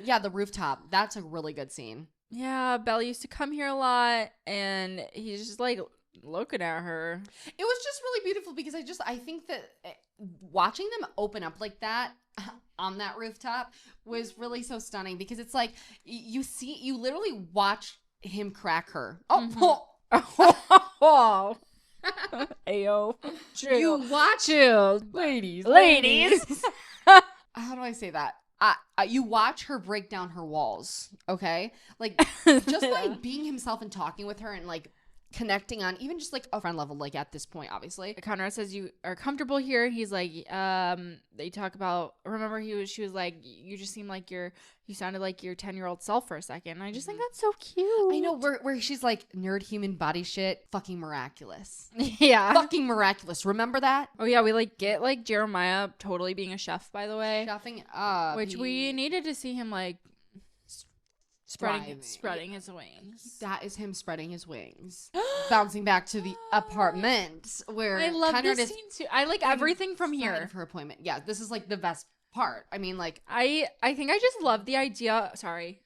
Yeah, the rooftop. That's a really good scene. Yeah, Belly used to come here a lot, and he's just like looking at her. It was just really beautiful because I think that watching them open up like that on that rooftop was really so stunning, because it's like you literally watch him crack her. Oh. Ayo. Chill. You watch it. Ladies. How do I say that? You watch her break down her walls, okay? Like, just like being himself and talking with her and like connecting on even just like a friend level, like at this point, obviously. Conrad says you are comfortable here. He's like, they talk about, remember she was like, you just seem like you sounded like your 10-year-old self for a second. And I just think that's so cute. I know, where she's like, nerd human body shit, fucking miraculous. Yeah. Fucking miraculous. Remember that? Oh yeah, we like get like Jeremiah totally being a chef, by the way. Chefing up. Which we needed to see him like spreading his wings. That is him spreading his wings. Bouncing back to the apartment where I love this scene too. I like everything from here. For her appointment. Yeah, this is like the best part. I mean, like I think I just love the idea. Sorry.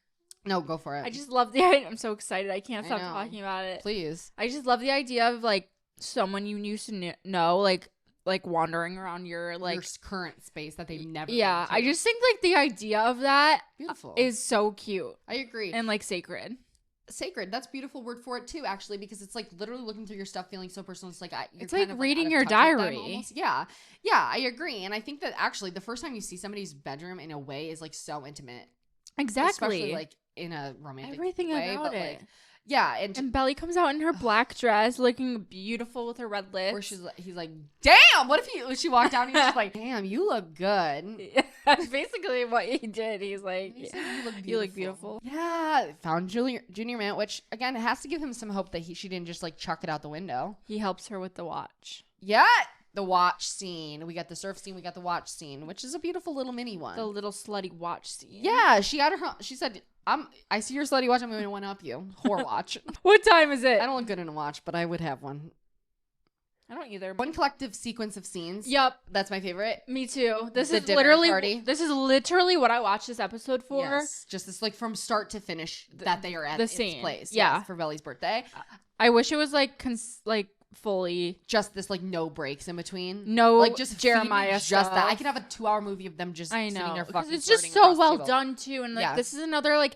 No, go for it. I just love the idea. I'm so excited. I can't stop talking about it. Please. I just love the idea of like someone you used to know, like wandering around your current space that they've never been to. I just think like the idea of that beautiful is so cute. I agree. And like sacred, that's a beautiful word for it too, actually, because it's like literally looking through your stuff, feeling so personal. It's like it's like reading your diary. Yeah, I agree. And I think that actually the first time you see somebody's bedroom in a way is like so intimate. Exactly. Especially like in a romantic everything way, about it. Like, yeah, and Belly comes out in her black dress, looking beautiful with her red lips. Where he's like, damn! What if she walked down and he's like, damn, you look good. That's basically what he did. He's like, you look beautiful. Yeah, found Junior Mint, which again, it has to give him some hope that she didn't just like chuck it out the window. He helps her with the watch. Yeah. The watch scene. We got the surf scene. We got the watch scene, which is a beautiful little mini one. The little slutty watch scene. Yeah. She said, I see your slutty watch. I'm going to one up you. Whore watch. What time is it? I don't look good in a watch, but I would have one. I don't either. One collective sequence of scenes. Yep. That's my favorite. Me too. This is literally what I watched this episode for. Yes. Just this like from start to finish that they are at this place. Yeah. Yes, for Belly's birthday. I wish it was like fully just this like no breaks in between. No, like just Jeremiah stuff. Just that. I stuff. could have a 2-hour movie of them just I know. sitting there fucking. It's just so well done too, and like this is another like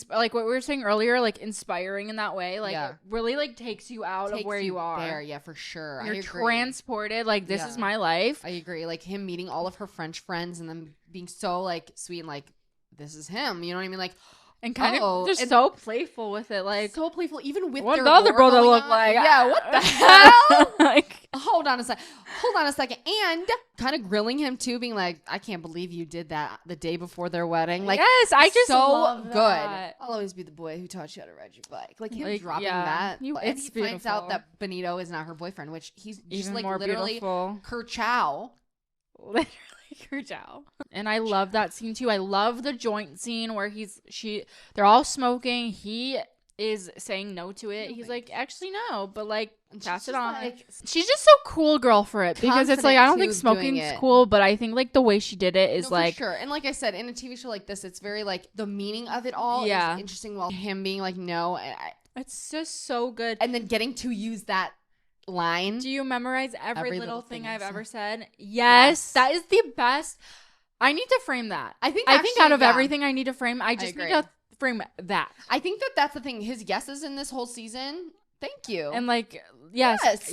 like what we were saying earlier, like inspiring in that way. Like it really like takes you out of where you are. There, yeah, for sure. You're transported. Like this is my life. I agree. Like him meeting all of her French friends and them being so like sweet and like this is him. You know what I mean? Like. And kind of just so playful with it, like so playful, even with what their the other brother look like. Yeah, what the hell? Like, hold on a second, and kind of grilling him too, being like, "I can't believe you did that the day before their wedding." Like, yes, I just so love good. That. I'll always be the boy who taught you how to ride your bike. Like him dropping that. and he finds out that Benito is not her boyfriend, which he's just even like more literally beautiful. Kerchow. Literally. And I love that scene too. I love the joint scene where they're all smoking. He is saying no to it. He's like, actually no, but like pass it on. Like, she's just so cool girl for it because it's like I don't think smoking's cool, but I think like the way she did it is like sure. And like I said, in a TV show like this, it's very like the meaning of it all is interesting. While him being like no, it's just so good. And then getting to use that line. Do you memorize every little thing I've ever said? Yes. That is the best. I need to frame that. I think out of everything I need to frame, I just need to frame that. I think that's the thing. His yeses in this whole season. Thank you. And like, yes.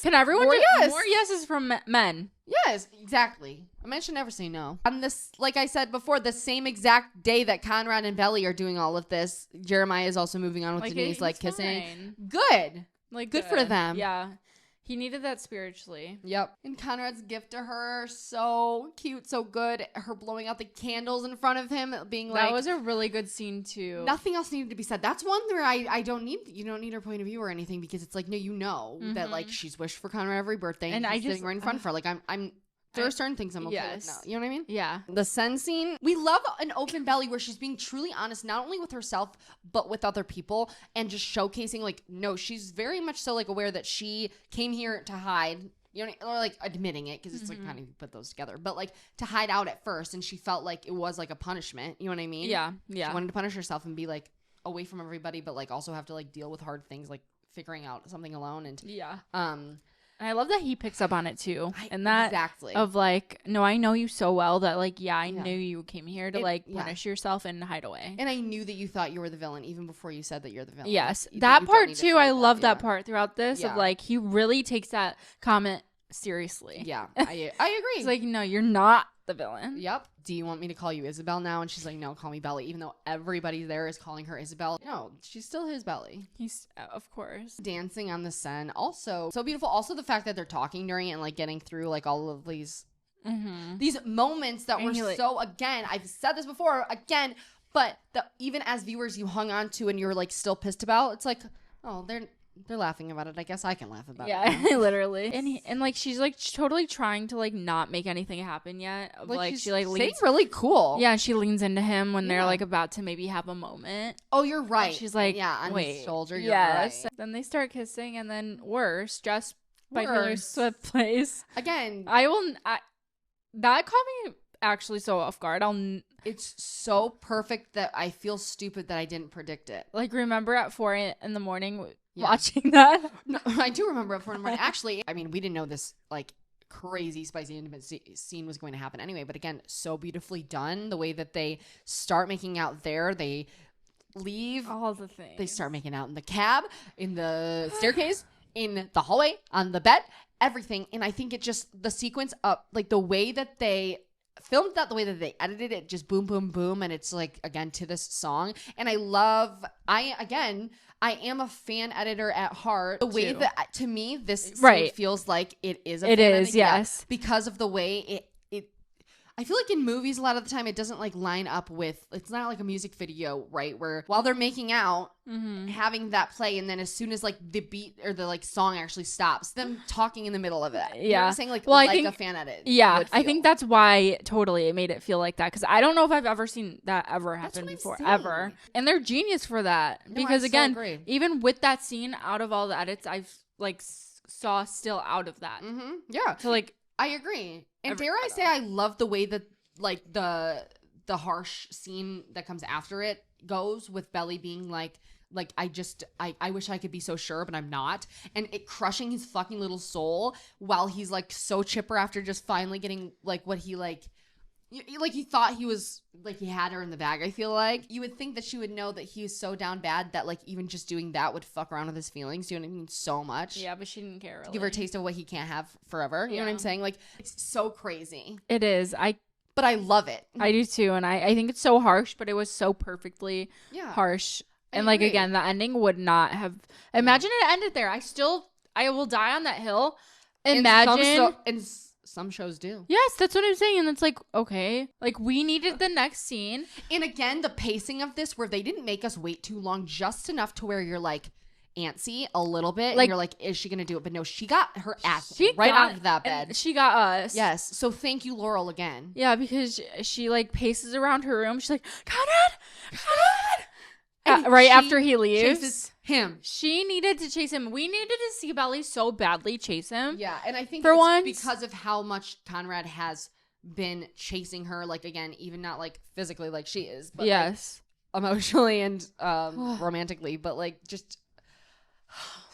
Can everyone more yeses from men? Yes, exactly. A man should never say no. On this, like I said before, the same exact day that Conrad and Belly are doing all of this, Jeremiah is also moving on with Denise, like kissing. Fine. Good. Like good for them. Yeah. He needed that spiritually. Yep. And Conrad's gift to her, so cute, so good. Her blowing out the candles in front of him, being like... That was a really good scene, too. Nothing else needed to be said. That's one where you don't need her point of view or anything, because it's like, no, you know that, like, she's wished for Conrad every birthday. And I just... sitting right in front of her. Like, there are certain things I'm okay with now. You know what I mean? Yeah. The Sen scene. We love an open belly where she's being truly honest, not only with herself, but with other people, and just showcasing, like, no, she's very much so, like, aware that she came here to hide, you know, or, like, admitting it, because it's, like, kind of put those together, but, like, to hide out at first, and she felt like it was, like, a punishment, you know what I mean? Yeah. She wanted to punish herself and be, like, away from everybody, but, like, also have to, like, deal with hard things, like, figuring out something alone, and... Yeah. And I love that he picks up on it too. And that exactly of like, no, I know you so well that like, I knew you came here to like punish yourself and hide away. And I knew that you thought you were the villain even before you said that you're the villain. Yes. That part too, I love that part throughout this of like, he really takes that comment seriously. Yeah. I agree. He's like, no, you're not the villain. Yep. Do you want me to call you Isabel now? And she's like, no, call me Belly. Even though everybody there is calling her Isabel. No, she's still his Belly. He's, of course. Dancing on the Sen. Also, so beautiful. Also, the fact that they're talking during it and like getting through like all of these moments that were so, again, I've said this before, but even as viewers you hung on to and you're like still pissed about, it's like, oh, they're laughing about it. I guess I can laugh about it. Yeah, literally. And like she's like totally trying to like not make anything happen yet. Like she like leans really cool. Yeah, she leans into him when they're like about to maybe have a moment. Oh, you're right. And she's like, on his shoulder. You're right. Then they start kissing, and then Dress by Taylor Swift plays again. That caught me actually so off guard. It's so perfect that I feel stupid that I didn't predict it. Like, remember at 4 in the morning watching that? No, I do remember at 4 in the morning. Actually, I mean, we didn't know this, like, crazy, spicy, intimate scene was going to happen anyway. But again, so beautifully done. The way that they start making out there, they leave. All the things. They start making out in the cab, in the staircase, in the hallway, on the bed, everything. And I think it just, the sequence up, like, the way that they filmed that, the way that they edited it, just boom, boom, boom. And it's like, again, to this song. And I am a fan editor at heart. The way that, to me, this scene feels like it is a fan editing, yes. Because of the way I feel like in movies a lot of the time it doesn't like line up with, it's not like a music video, right? Where while they're making out, having that play, and then as soon as like the beat or the like song actually stops, them talking in the middle of it. Yeah. You know what I'm saying? Like, well, like I think, a fan edit. Yeah. I think that's why totally it made it feel like that. Because I don't know if I've ever seen that ever happen before, ever. And they're genius for that. No, because again, even with that scene, out of all the edits, I've like saw still out of that. Yeah. So like, I agree. And dare I say, I love the way that like the harsh scene that comes after it goes, with Belly being like I wish I could be so sure, but I'm not, and it crushing his fucking little soul while he's like so chipper after just finally getting like what he like he thought he was like he had her in the bag. I feel like you would think that she would know that he was so down bad that like even just doing that would fuck around with his feelings. You know what I mean? So much. Yeah, but she didn't care really. Give her a taste of what he can't have forever. You know what I'm saying? Like, it's so crazy. It is. But I love it. I do too, and I think it's so harsh, but it was so perfectly harsh. And like again, the ending would not have. Imagine it ended there. I will die on that hill. Imagine. And some shows do. Yes, that's what I'm saying. And it's like, okay, like we needed the next scene. And again, the pacing of this, where they didn't make us wait too long, just enough to where you're like antsy a little bit. Like, and you're like, is she gonna do it? But no, she got her ass right out of that bed. She got us. Yes. So thank you, Laurel, again. Yeah, because she like paces around her room. She's like, Conrad. Right after he leaves. Chases him. She needed to chase him. We needed to see Belly so badly chase him. Yeah, and I think for it's once, because of how much Conrad has been chasing her, like again, even not like physically like she is, but yes, like, emotionally and romantically, but like just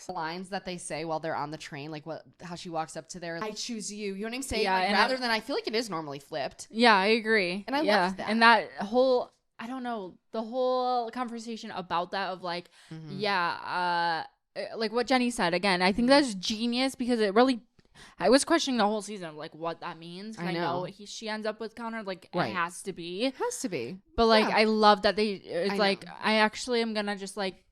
lines that they say while they're on the train, like how she walks up to their, I choose you. You know what I'm saying? Yeah, like, rather than I feel like it is normally flipped. Yeah, I agree. And I love that. And that whole, I don't know, the whole conversation about that of like, like what Jenny said again, I think that's genius because it really, I was questioning the whole season of like what that means. I know she ends up with Conrad, like it has to be. It has to be. But like, I love that it's like, I actually am gonna just like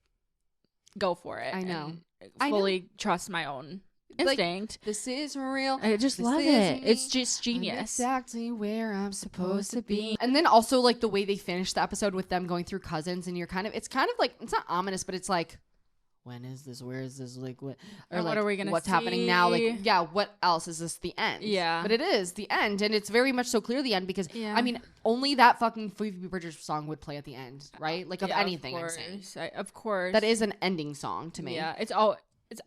go for it. I know. Fully trust my own instinct. Like, this is real. I just love it. It's just genius. I'm exactly where I'm supposed to be. And then also like the way they finished the episode with them going through cousins, and it's kind of like, it's not ominous, but it's like, when is this? Where is this? Like what? Or like, what are we gonna what's see? happening now? Like, yeah, what else is this? The end? Yeah, but it is the end, and it's very much so clear the end because I mean, only that fucking Phoebe Bridgers song would play at the end, right? Like of anything. Of course. I'm saying, of course, that is an ending song to me. Yeah, it's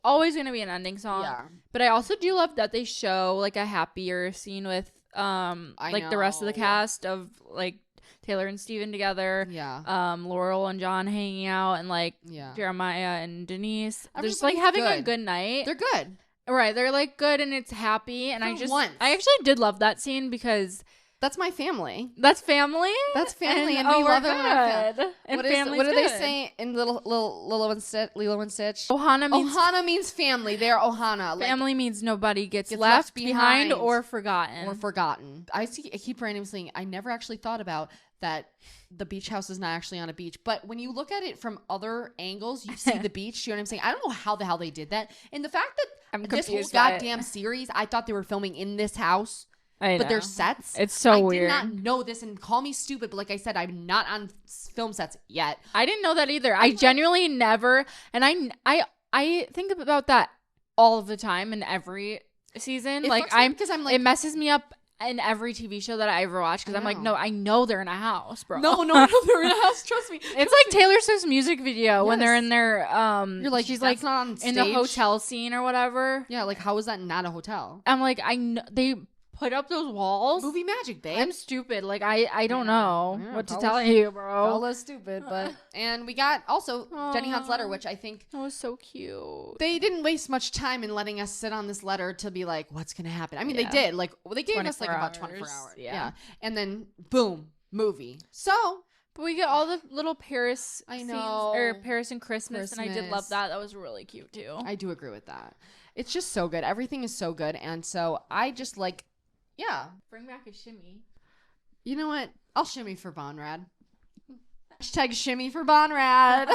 always gonna be an ending song. Yeah, but I also do love that they show like a happier scene with like the rest of the cast of like Taylor and Steven together. Yeah. Laurel and John hanging out, and like Jeremiah and Denise. They're just like having a good night. They're good. Right. They're like good and it's happy. And I actually did love that scene because that's my family. That's family. That's family, and we love it when our family. What do they say in Lilo and Stitch? Ohana means family. They're Ohana. Family means nobody gets left behind or forgotten. I keep randomly saying I never actually thought about that. The beach house is not actually on a beach, but when you look at it from other angles, you see the beach. You know what I'm saying? I don't know how the hell they did that, and the fact that this whole goddamn series, I thought they were filming in this house. But they're sets. It's so weird. I did not know this, and call me stupid, but like I said, I'm not on film sets yet. I didn't know that either. I genuinely never, and I think about that all of the time in every season. It messes me up in every TV show that I ever watch because I'm like, no, I know they're in a house, bro. No, they're in a house. Trust me. It's like Taylor Swift's music video when they're in their You're like, she's like not on stage. In the hotel scene or whatever. Yeah, like how is that not a hotel? I'm like, I know they put up those walls. Movie magic, babe. I'm stupid. Like I don't know what to tell you, bro. All is stupid, but and we got also Jenny Han's letter, which I think that was so cute. They didn't waste much time in letting us sit on this letter to be like, what's gonna happen? I mean, they did. Like they gave us like about 24 hours. Yeah. And then boom, movie. So but we get all the little Paris scenes, or Paris and Christmas, and I did love that. That was really cute too. I do agree with that. It's just so good. Everything is so good, and so I just like. Yeah. Bring back a shimmy. You know what? I'll shimmy for Conrad. Hashtag shimmy for Conrad.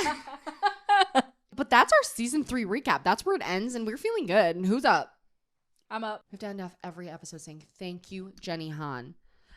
But that's our season 3 recap. That's where it ends, and we're feeling good. And who's up? I'm up. We have to end off every episode saying, thank you, Jenny Han.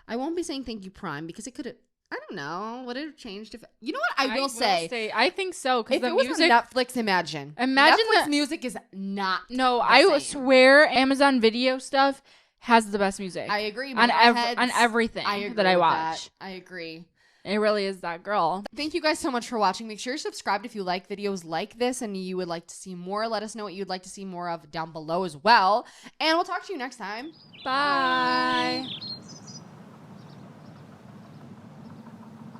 I won't be saying thank you, Prime, because it could have. I don't know. Would it have changed if? You know what? I will say. I think so. Because If the it was music, on Netflix, imagine Netflix music is not. No, I swear Amazon Video stuff has the best music. I agree. On everything that I watch. I agree. It really is that girl. Thank you guys so much for watching. Make sure you're subscribed if you like videos like this and you would like to see more. Let us know what you'd like to see more of down below as well. And we'll talk to you next time. Bye.